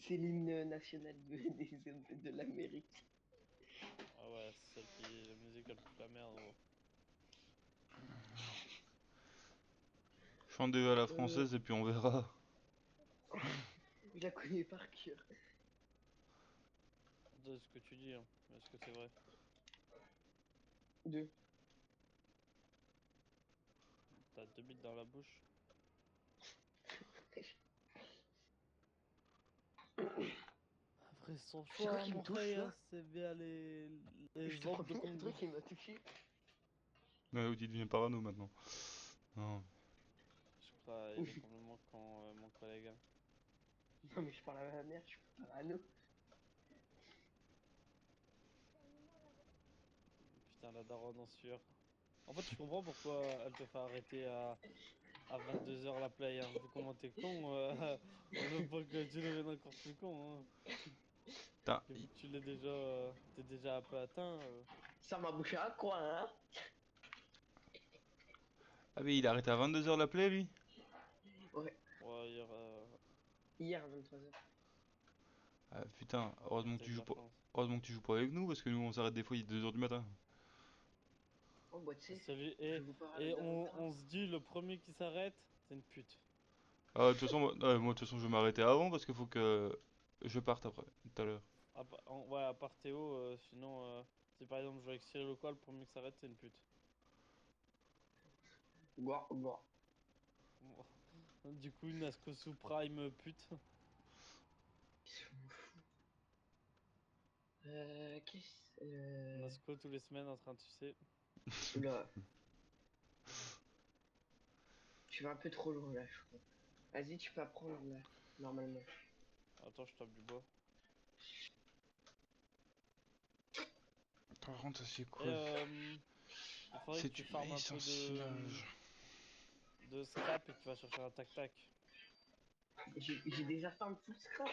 B: C'est l'hymne national de l'Amérique.
C: Ah ouais, c'est celle qui. La musique elle fout la merde, gros.
A: chante à la
B: Euh,
A: française et puis on verra.
B: je la connais par cœur.
C: C'est ce que tu dis, hein. Mais est-ce que c'est vrai?
B: Deux.
C: T'as 2 bits dans la bouche. Après son
B: C'est quoi
C: choix,
B: qui me
C: mon
B: touche là?
C: frère, c'est bien
B: Je
C: les
B: te
C: ondes de
B: promets, un
C: Congo.
B: truc qui m'a touché.
A: Ouais, ou tu deviens parano maintenant. Non.
C: Je crois il est complètement con, mon collègue, hein.
B: Non, mais je parle à ma mère, je suis pas parano.
C: Putain, la daronne en sueur. En fait, je comprends pourquoi elle te fait arrêter à 22h la play. Hein. Vu comment t'es con, on veut pas que tu deviennes encore plus con. Hein.
A: Putain,
C: Et vu que tu l'es déjà, t'es déjà un peu atteint.
B: Ça m'a bouché un coin, hein.
A: ah mais il a arrêté à 22h la play lui?
B: Ouais,
C: Ouais, hier,
B: hier à 23h.
A: Ah putain, heureusement que
C: t'as eu
A: tu
C: de
A: joues
C: la
A: pas.
C: chance.
A: Heureusement que tu joues pas avec nous parce que nous on s'arrête des fois il est 2h du matin.
B: Oh, bah, tu sais,
C: Celui,
B: je vous parle
C: et
B: d'un autre.
C: on se dit, le premier qui s'arrête, c'est une pute.
A: Ah de toute façon, moi, de toute façon je vais m'arrêter avant parce qu'il faut que je parte après, tout à l'heure.
C: Ouais, à part Théo, sinon, si par exemple je joue avec Cyril ou quoi, le premier qui s'arrête, c'est une pute.
B: Boah, boah.
C: Du coup, une Nasco sous prime pute.
B: Je m'en fous. Qu'est-ce.
C: Nasco tous les semaines en train de sucer.
B: Oula. Tu vas un peu trop loin là, je crois. Vas-y, tu peux apprendre là, normalement.
C: Attends, je tape du bois.
A: Par contre, ça c'est
C: Et
A: quoi?
C: il faudrait que
A: C'est
C: tu
A: du
C: farmes un
A: maïs en
C: peu
A: silage.
C: de scrap et que tu vas chercher un tac-tac.
B: J'ai déjà fait un tout scrap.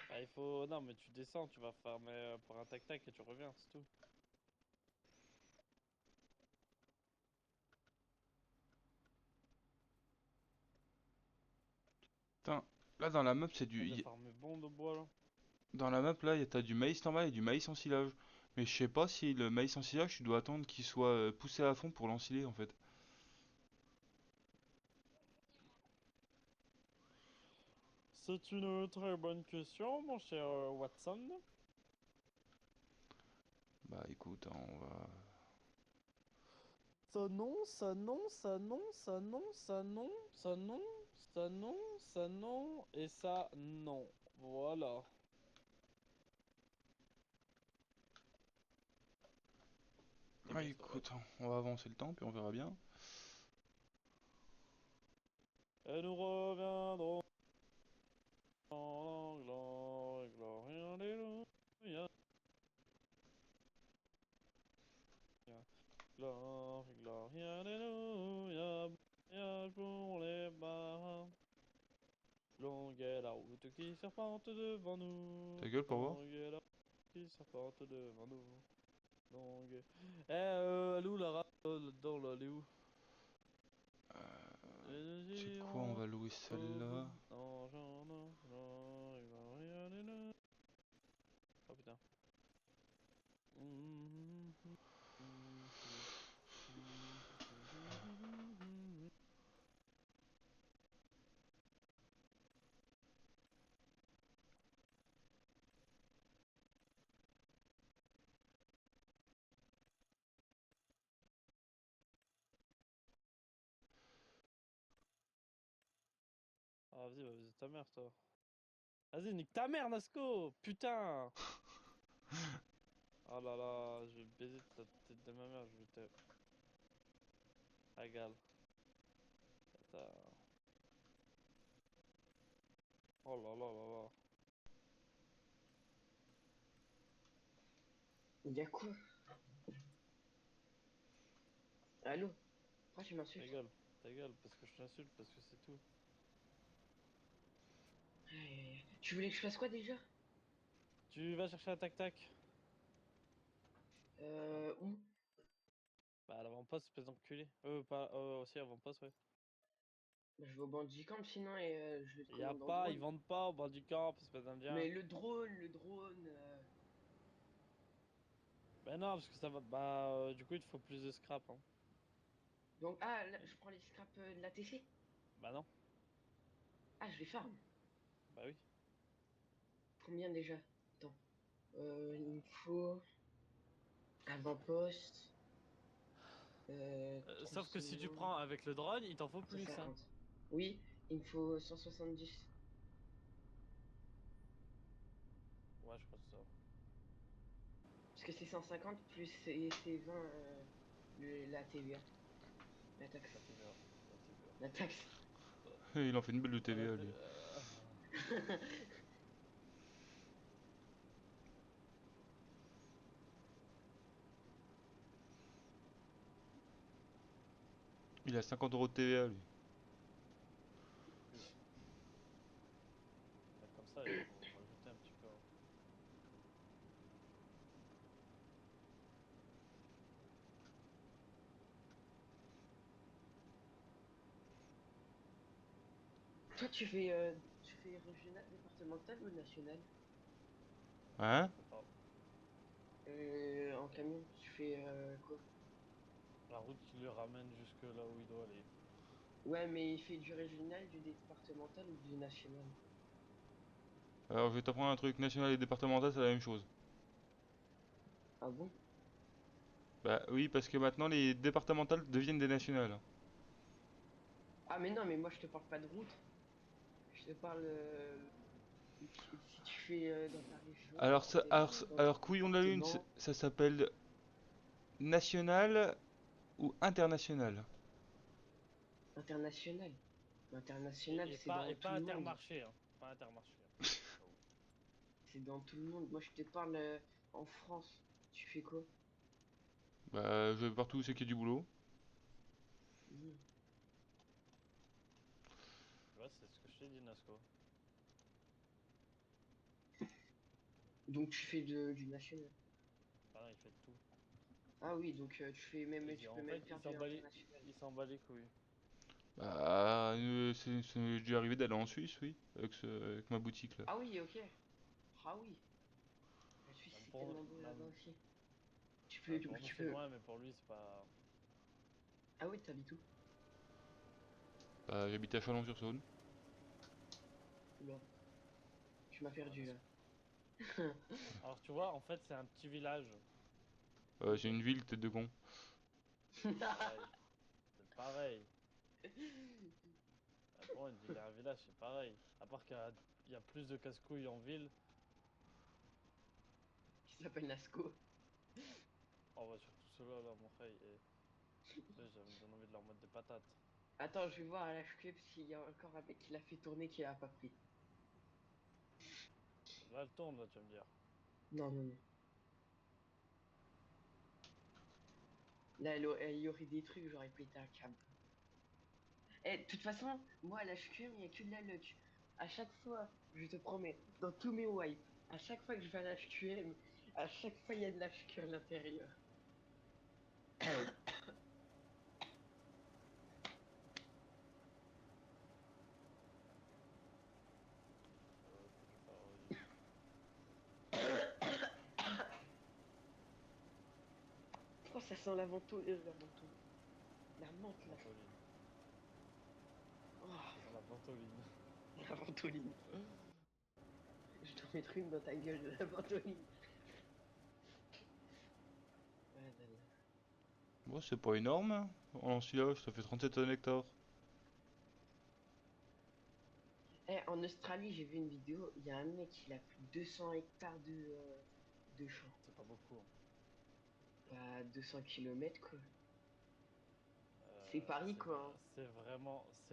C: Bah, il faut. Non, mais tu descends, tu vas farmer pour un tac-tac et tu reviens, c'est tout.
A: Putain, là dans la map c'est
C: J'ai
A: du.
C: farmé bon de bois là.
A: Dans la map là, t'as du maïs normal et du maïs en silage. Mais je sais pas si le maïs en silage, tu dois attendre qu'il soit poussé à fond pour l'ensiler en fait.
C: C'est une très bonne question, mon cher Watson.
A: Bah écoute, hein, on va.
C: Ça non, ça non, ça non, ça non, ça non, ça non, ça non, ça non, et ça non. Voilà. Et
A: Ah
C: bientôt.
A: écoute, hein, on va avancer le temps puis on verra bien.
C: Et nous reviendrons dans la gloire, gloire, alléluia. Gloire, gloire, alléluia. Voyage pour les bas. Longue est la route qui serpente devant nous.
A: Ta gueule pour voir.
C: Longue est la route qui serpente devant nous. Longue. Elle est où la rate là-dedans là, elle est où? Et nous
A: C'est quoi, on
C: irons
A: va louer
C: au bout.
A: celle-là.
C: Non, non, il va rien aller là. Oh putain. Ah, vas-y, va baiser ta mère, toi. Vas-y, nique ta mère, Nasco! Putain! Oh là là, je vais baiser ta tête de ma mère, je vais te. Régale. Oh là là là là.
B: Il y a quoi? Allô? Pourquoi tu m'insultes?
C: Ta gueule, parce que je t'insulte, parce que c'est tout.
B: Aïe, aïe, aïe. Tu voulais que je fasse quoi déjà?
C: Tu vas chercher un tac-tac?
B: Où?
C: Bah, à l'avant-poste, espèce d'enculé. Pas. Aussi, avant-poste, ouais.
B: Bah, je vais au Bandicamp sinon et je te
C: Y a
B: commande en
C: pas, ils
B: drone.
C: vendent pas au Bandicamp, espèce d'indien.
B: Mais le drone.
C: Ben non, parce que ça va. Bah, du coup, il te faut plus de scrap, hein.
B: Donc, ah, là, je prends les scraps de la TC.
C: Bah non,
B: Ah, je les farm.
C: bah oui.
B: Combien déjà? Attends. Il me faut avant-poste.
C: Sauf que si tu
B: 300,
C: prends avec le drone, il t'en faut plus, hein.
B: 150. Oui, il me faut 170.
C: Ouais, je crois que c'est ça.
B: Parce que c'est 150 plus c'est 20 la TVA. La taxe.
C: La TVA. La TVA.
B: La taxe.
A: Il en fait une belle de TVA lui. Il a 50 euros de TVA, lui.
C: Mais comme ça, il faut rajouter un petit peu, hein.
B: Toi, tu fais régional, départemental ou national?
A: Hein?
C: Je sais pas.
B: En camion, tu fais quoi?
C: La route qui le ramène jusque là où il doit aller.
B: Ouais, mais il fait du régional, du départemental ou du national?
A: Alors, je vais t'apprendre un truc. National et départemental, c'est la même chose.
B: Ah bon?
A: Bah oui, parce que maintenant, les départementales deviennent des nationales.
B: Ah mais non, mais moi je te parle pas de route. Je te parle si tu fais dans ta région,
A: Alors, ça,
B: dans ton
A: alors couillon de la lune,
B: département.
A: ça s'appelle national ou international?
B: International. International, c'est dans
C: Et
B: tout
C: pas
B: le monde.
C: Intermarché, hein. Pas Intermarché, hein. Au cas où.
B: C'est dans tout le monde. Moi je te parle en France. Tu fais quoi?
A: Bah, je vais partout où c'est qu'il y a du boulot.
B: Mhm.
C: Tu vois, c'est ce que je t'ai dit, Nasco.
B: Donc tu fais du national.
C: Ah non, il fait de tout.
B: Ah oui, donc tu peux
C: En
B: même
C: fait,
B: faire du international.
C: il s'en bat les couilles.
A: Bah, c'est déjà arrivé d'aller en Suisse, oui, avec ma boutique là.
B: Ah oui, ok. Ah oui. La Suisse
C: Même
B: c'est
C: pour,
B: tellement beau là-bas
C: même,
B: aussi.
C: même pour nous,
B: Tu
C: c'est
B: peux.
C: loin, mais pour lui, c'est pas.
B: Ah oui, t'habites où?
A: Bah, j'habite à Chalon-sur-Saône.
B: Oula, tu m'as
C: Ouais,
B: perdu là.
C: alors, tu vois, en fait, c'est un petit village.
A: C'est
B: Ok.
A: une ville, tête de con.
C: Pareil. C'est pareil. Pour une ville et un village, c'est pareil. À part il y a plus de casse-couilles en ville.
B: Qui s'appelle Nasco.
C: Oh, bah, surtout ceux-là, là, mon frère. Ça me donne envie de leur mettre des patates.
B: Attends, je vais voir à l'HQ s'il y a encore un mec qui l'a fait tourner qui l'a pas pris.
C: Là, elle tourne, là, tu vas me dire.
B: Non, non, non. Là, il y aurait des trucs, j'aurais pété un câble. Eh, de toute façon, moi à l'HQM, il n'y a que de la luck. À chaque fois, je te promets, dans tous mes wipes, à chaque fois que je vais à l'HQM, à chaque fois il y a de l'HQ à l'intérieur.
C: Faut que je parle au début.
B: Oh, ça sent la menthe là.
C: Ventoline.
B: Oh,
C: Ça sent la ventoline.
B: la ventoline. Je t'en mettre une dans ta gueule de la ventoline. Ah là là.
A: Bon, c'est pas énorme, hein. En ensilage, ça fait 37 hectares.
B: Eh, en Australie, j'ai vu une vidéo, il y a un mec, il a plus de 200 hectares de champs.
C: C'est pas beaucoup, hein.
B: Bah, 200 kilomètres quoi. C'est Paris quoi, hein.
C: C'est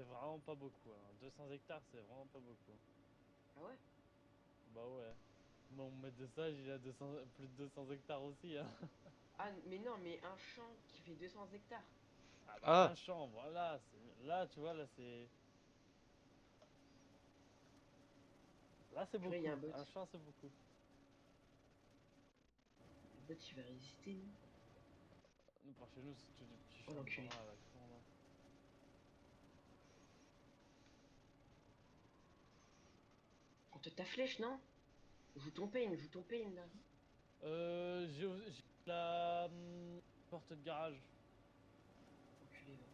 C: vraiment pas beaucoup, hein. 200 hectares, c'est vraiment pas beaucoup.
B: Ah ouais?
C: Bah ouais. Mon maître de stage, il a 200, plus de 200 hectares aussi, hein.
B: Ah, mais non, mais un champ qui fait 200 hectares.
C: Ah bah
A: Ah!
C: un champ, voilà. Là, tu vois, là, c'est
B: Purée, il y a
C: beaucoup.
B: un bot.
C: Un champ, c'est beaucoup.
B: Le bot, il va résister, non?
C: Nous, par chez nous, c'est tous des petits
B: Oh,
C: champs de
B: l'enculé.
C: bras à la con, là.
B: On te ta flèche, non? Joue ton pain, là.
C: J'ai la porte de garage.
B: Enculé, va.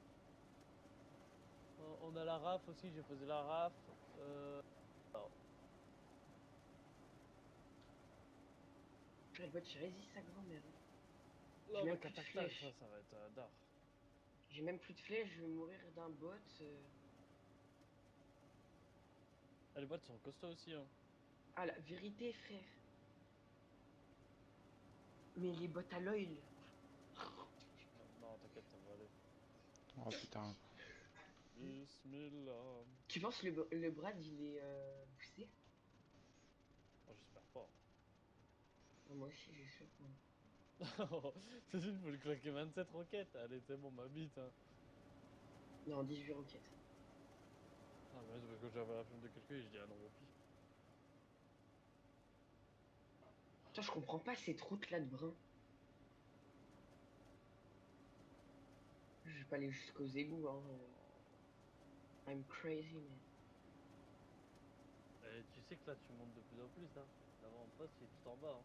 C: On a la RAF aussi, j'ai posé la RAF. Alors,
B: Purée, le bot, il résiste sa grand-mère, hein. J'ai
C: là,
B: même
C: mec,
B: plus de
C: attaque tag,
B: flèches.
C: ça va être d'art.
B: J'ai même plus de flèches, je vais mourir d'un bot.
C: Ah, les boîtes sont costauds aussi, hein.
B: Ah, la vérité, frère. Mais les bots à l'oil.
C: Non, t'inquiète, ça va aller.
A: Oh putain.
C: Bismillah.
B: Tu penses le Brad, il est boosté?
C: Oh, j'espère pas.
B: Ah, moi aussi, j'espère pas.
C: C'est une, faut lui claquer 27 roquettes. Allez, c'est bon, ma bite, hein.
B: Non, 18 roquettes.
C: Ah, mais c'est parce que j'avais la flemme de calculer, je dis ah non, au pire.
B: Putain, je comprends pas cette route là de Brun. Je vais pas aller jusqu'aux égouts, hein. I'm crazy, man.
C: Et tu sais que là, tu montes de plus en plus, hein. L'avant-poste, il est tout en bas, hein.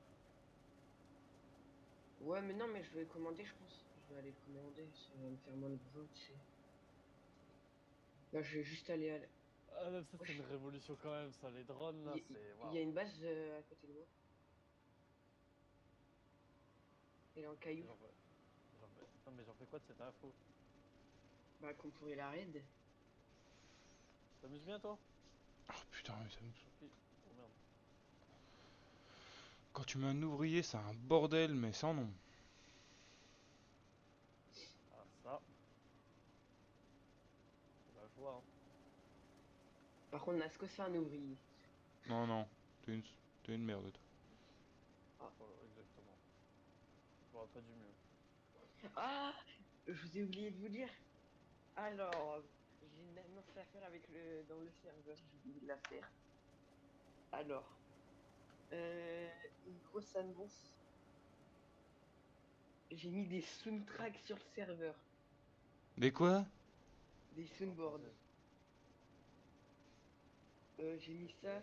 B: Ouais, mais non, mais je vais le commander, je pense. Je vais aller le commander, ça va me faire moins de bruit, tu sais. Là, je vais juste aller à...
C: Ah, même ça, c'est une
B: Wesh,
C: révolution quand même, ça. Les drones, là, c'est
B: il y a
C: waouh.
B: une base à côté de moi. Elle est en caillou.
C: Non, mais j'en fais quoi de cette info?
B: Bah, qu'on pourrait la raid.
C: T'amuses bien, toi?
A: Oh putain, mais ça me...
C: Sophie. Oh merde.
A: Quand tu mets un ouvrier, c'est un bordel, mais sans nom.
C: Ah, ça. C'est la joie, hein.
B: Par contre, Nasco, c'est un ouvrier.
A: Non, non, t'es une merde, toi.
C: Voilà, exactement. Je pourrais pas du mieux.
B: Ah! Je vous ai oublié de vous dire. Alors, j'ai une annonce à faire avec dans le serveur, j'ai oublié de la faire. Alors, euh, une grosse annonce. J'ai mis des soundtracks sur le serveur.
A: Mais quoi?
B: Des
C: En
B: soundboards.
C: français.
B: J'ai mis ça.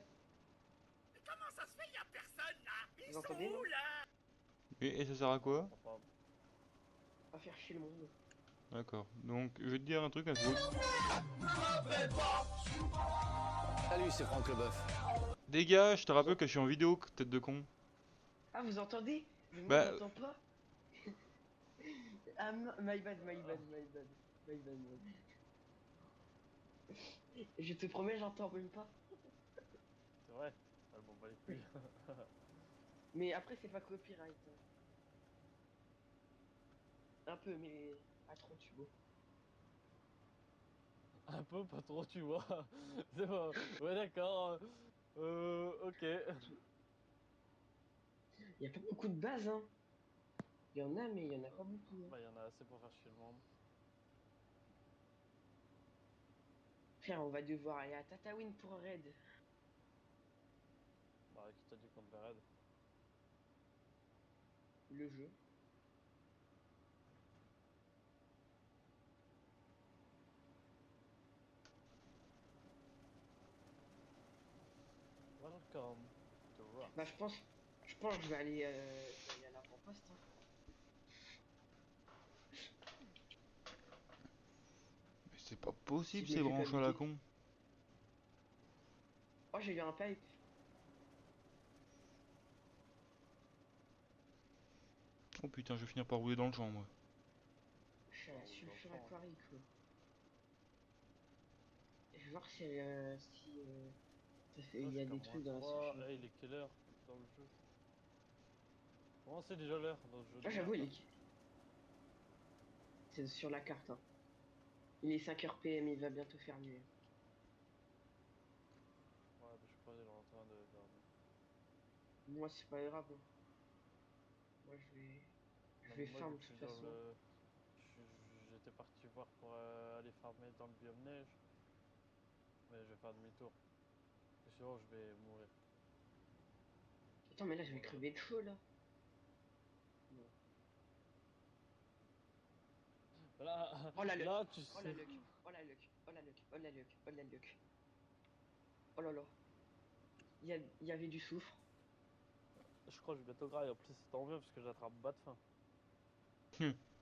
D: Comment ça se fait, y a personne là? Ils
B: Vous
D: sont
B: entendez,
D: où
B: non?
D: là?
A: Et ça sert à
C: On
A: quoi?
C: l'entend pas.
B: À faire chier le monde.
A: D'accord. Donc, je vais te dire un truc à vous.
E: Salut, c'est Franck Leboeuf.
A: Dégage, je te
B: Vous
A: rappelle
B: en-
A: que je suis en vidéo, tête de con.
B: Ah, vous entendez? Mais moi,
A: Bah,
B: j'entends pas. Ah, my bad, my bad, my bad. My bad, my bad. Je te promets, j'entends même pas.
C: C'est vrai. Ah, bon, bah les couilles.
B: Mais après, c'est pas copyright, hein. Un peu, mais pas trop, tu vois.
C: Un peu, pas trop, tu vois. C'est bon. Ouais, d'accord. Ok.
B: Y a pas beaucoup de bases, hein. Il y en a, mais il y en a pas beaucoup, hein.
C: Bah, y en a assez pour faire chier le monde.
B: Frère, on va devoir aller à Tatooine pour un raid.
C: Bah, qui t'a dit qu'on devait raid?
B: Le jeu.
C: Welcome to
B: Bah,
C: Rust.
B: je pense que je vais aller à l'avant-poste, hein.
A: mais c'est pas
B: Si
A: possible
B: je me
A: ces
B: fais pas
A: branches à la
B: buter.
A: con.
B: Oh, j'ai eu un pipe.
A: Oh putain, je vais finir par rouler dans le champ, moi.
B: Je suis à
C: Bah,
B: la
C: oui, dans le
B: sulfure
C: champ.
B: aquarie, quoi. Je vais voir si
C: Moi,
B: il
C: je
B: y
C: suis
B: a
C: qu'à
B: des
C: moins
B: trucs dans la
C: 3.
B: sulfure
C: Eh, il
B: aquarie.
C: est quelle heure dans le jeu? Comment c'est déjà l'heure dans ce jeu de
B: Ah, j'avoue,
C: merde là?
B: c'est sur la carte, hein. Il est 5h PM, il va bientôt faire nuit.
C: Ouais, bah, je suis pas déjà en train de dormir.
B: Moi, c'est pas grave, hein. Moi, je
C: Non,
B: vais
C: mais moi, vu
B: farm
C: que
B: de
C: je
B: toute
C: suis dans
B: façon.
C: le. J'étais parti voir pour aller farmer dans le biome neige. Mais je vais faire demi-tour. Et sinon, je vais mourir.
B: Attends, mais là, je vais
C: Voilà.
B: crever de chaud, là. Non.
C: Là,
B: Oh la luck,
C: là, tu
B: oh la
C: sais.
B: luck, oh la luck, oh la luck, oh la luck, oh la luck. Oh là là, il y avait du soufre.
C: Je crois que je vais bientôt graille. En plus, c'est tant mieux parce que j'attrape bas de faim.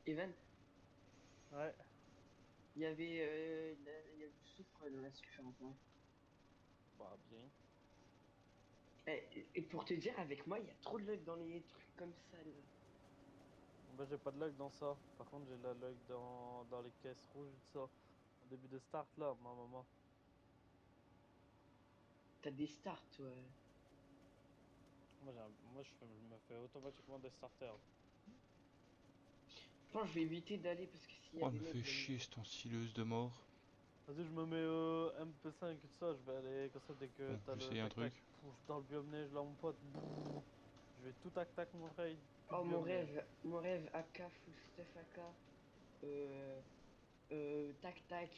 B: Evan,
C: Ouais.
B: il y a du soufre dans la sulfure aquarie.
C: Bah, bien.
B: Et pour te dire, avec moi, il y a trop de luck dans les trucs comme ça, là.
C: Bah, j'ai pas de lag dans ça. Par contre, j'ai la lag dans les caisses rouges, tout ça. Au début de start, là, ma maman.
B: T'as des starts, toi.
C: Moi je me fais automatiquement des starters.
B: Je pense que je vais éviter d'aller parce que s'il y
A: Oh,
B: a
A: elle
B: des
A: me
B: mecs,
A: fait
B: je vais
A: chier
B: mourir.
A: cette ensileuse de mort.
C: Vas-y, je me mets MP5 et tout ça. Je vais aller comme ça dès que
A: Bon,
C: t'as le
A: j'essaye un
C: tac-tac.
A: truc.
C: Pouf, dans le biome neige, là, mon pote. Brrr. Je vais tout tac-tac, mon frère. Plus de
B: Oh,
C: biome neige.
B: mon rêve, AK, full stuff AK. Euh, Tac tac.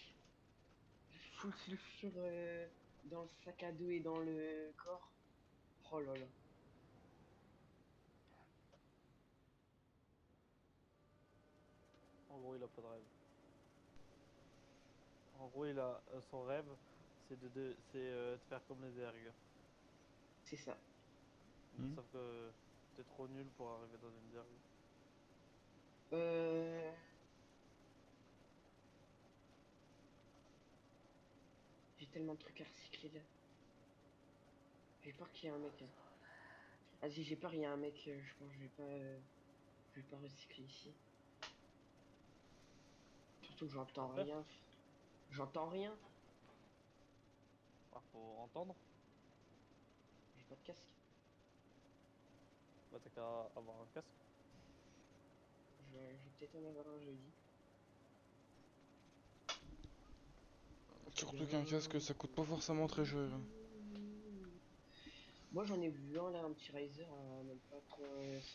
B: Full sulfure dans le sac à dos et dans le corps. Oh là là.
C: En gros, il a pas de rêve. En gros, il a son rêve, c'est de faire comme les ergs.
B: C'est ça.
A: Hmm.
C: Sauf que t'es trop nul pour arriver dans une erg.
B: Euh... J'ai tellement de trucs à recycler là. J'ai peur qu'il y ait un mec là. Ah si j'ai peur, il y a un mec, je pense que je vais pas recycler ici. Surtout que j'entends
C: Après,
B: rien. J'entends rien.
C: bah, faut entendre.
B: J'ai pas de casque.
C: Bah, t'as qu'à avoir un casque.
B: Je vais peut-être en avoir un jeudi.
A: Surtout qu'un casque, ça coûte pas forcément très cher.
B: Moi j'en ai vu un là, un petit Razer à même pas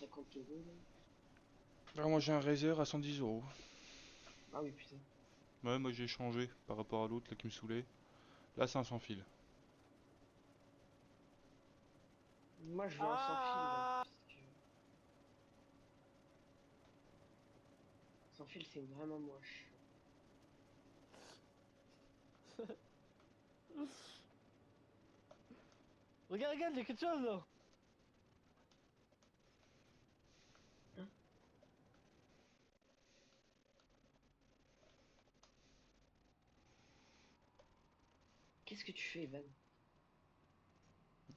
B: 50 euros là.
A: Ah, moi j'ai un Razer à 110 €.
B: Ah oui putain.
A: Ouais, moi j'ai changé par rapport à l'autre là qui me saoulait. Là c'est un sans fil.
B: Moi je veux un sans fil là.
C: Ah
B: Parce que... Sans fil c'est vraiment moche.
C: Regarde, regarde, il y a quelque chose là.
B: Hein? Qu'est-ce que tu fais Evan?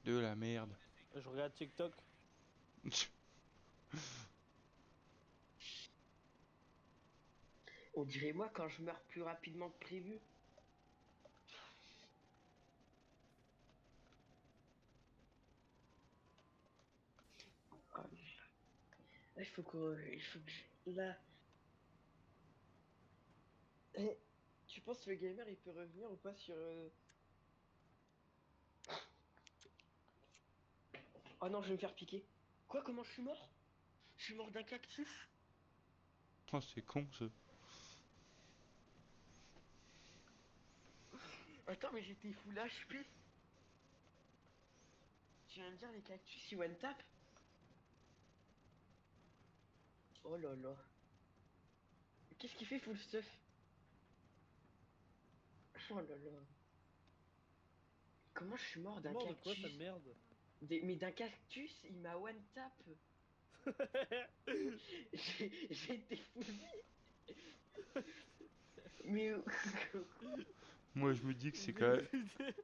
A: De la merde.
C: Je regarde TikTok.
B: On dirait moi quand je meurs plus rapidement que prévu. Ah, il faut il faut que là. Eh, tu penses que le gamer il peut revenir ou pas sur Oh non, je vais me faire piquer. Quoi, comment je suis mort? Je suis mort d'un cactus?
A: Oh, c'est con ça.
B: Attends, mais j'étais full HP. Tu viens de dire les cactus ils one tap? Oh là là. Qu'est-ce qu'il fait full stuff? Oh là là. Comment je suis mort
C: T'es
B: d'un
C: mort de quoi,
B: cactus?
C: sale merde?
B: Mais d'un cactus, il m'a one tap. J'ai été full vie. Mais
A: Moi je me dis que c'est quand
C: J'ai
A: même...
C: écouté.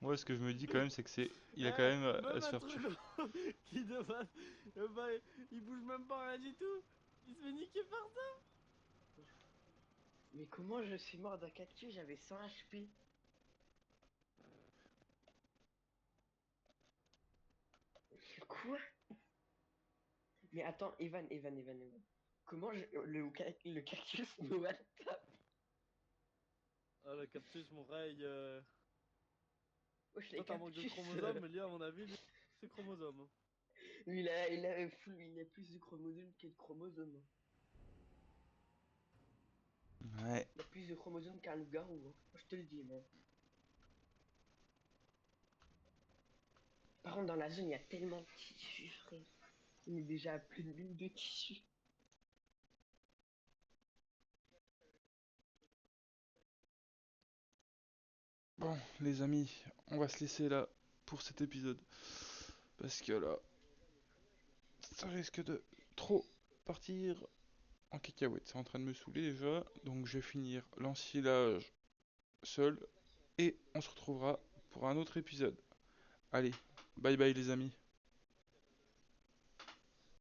A: Moi ce que je me dis quand même c'est que c'est... Il a quand
C: Eh,
A: même à
C: même
A: se
C: un
A: faire
C: truc
A: tuer.
C: qui demande. Bah, il bouge même pas rien du tout. Il se fait niquer par ça.
B: Mais comment je suis mort d'un cactus? J'avais 100 HP. Quoi? Mais attends, Evan. Comment le cactus me one tap?
C: Ah, le cactus, mon rail.
B: Wesh, les
C: Toi, t'as un manque de
B: cactus.
C: chromosomes, mais lui, à mon avis, lui, c'est chromosome, hein.
B: Lui, il a plus de chromosomes que de chromosomes.
A: Ouais.
B: Il a plus de chromosomes qu'un loup-garou, hein. Moi, je te le dis, moi. Par contre, dans la zone, il y a tellement de tissus, frère. On est déjà à plus de 1000 de tissus.
A: Bon les amis, on va se laisser là pour cet épisode. Parce que là, ça risque de trop partir en cacahuète. C'est en train de me saouler déjà. Donc je vais finir l'ensilage seul. Et on se retrouvera pour un autre épisode. Allez, bye bye les amis.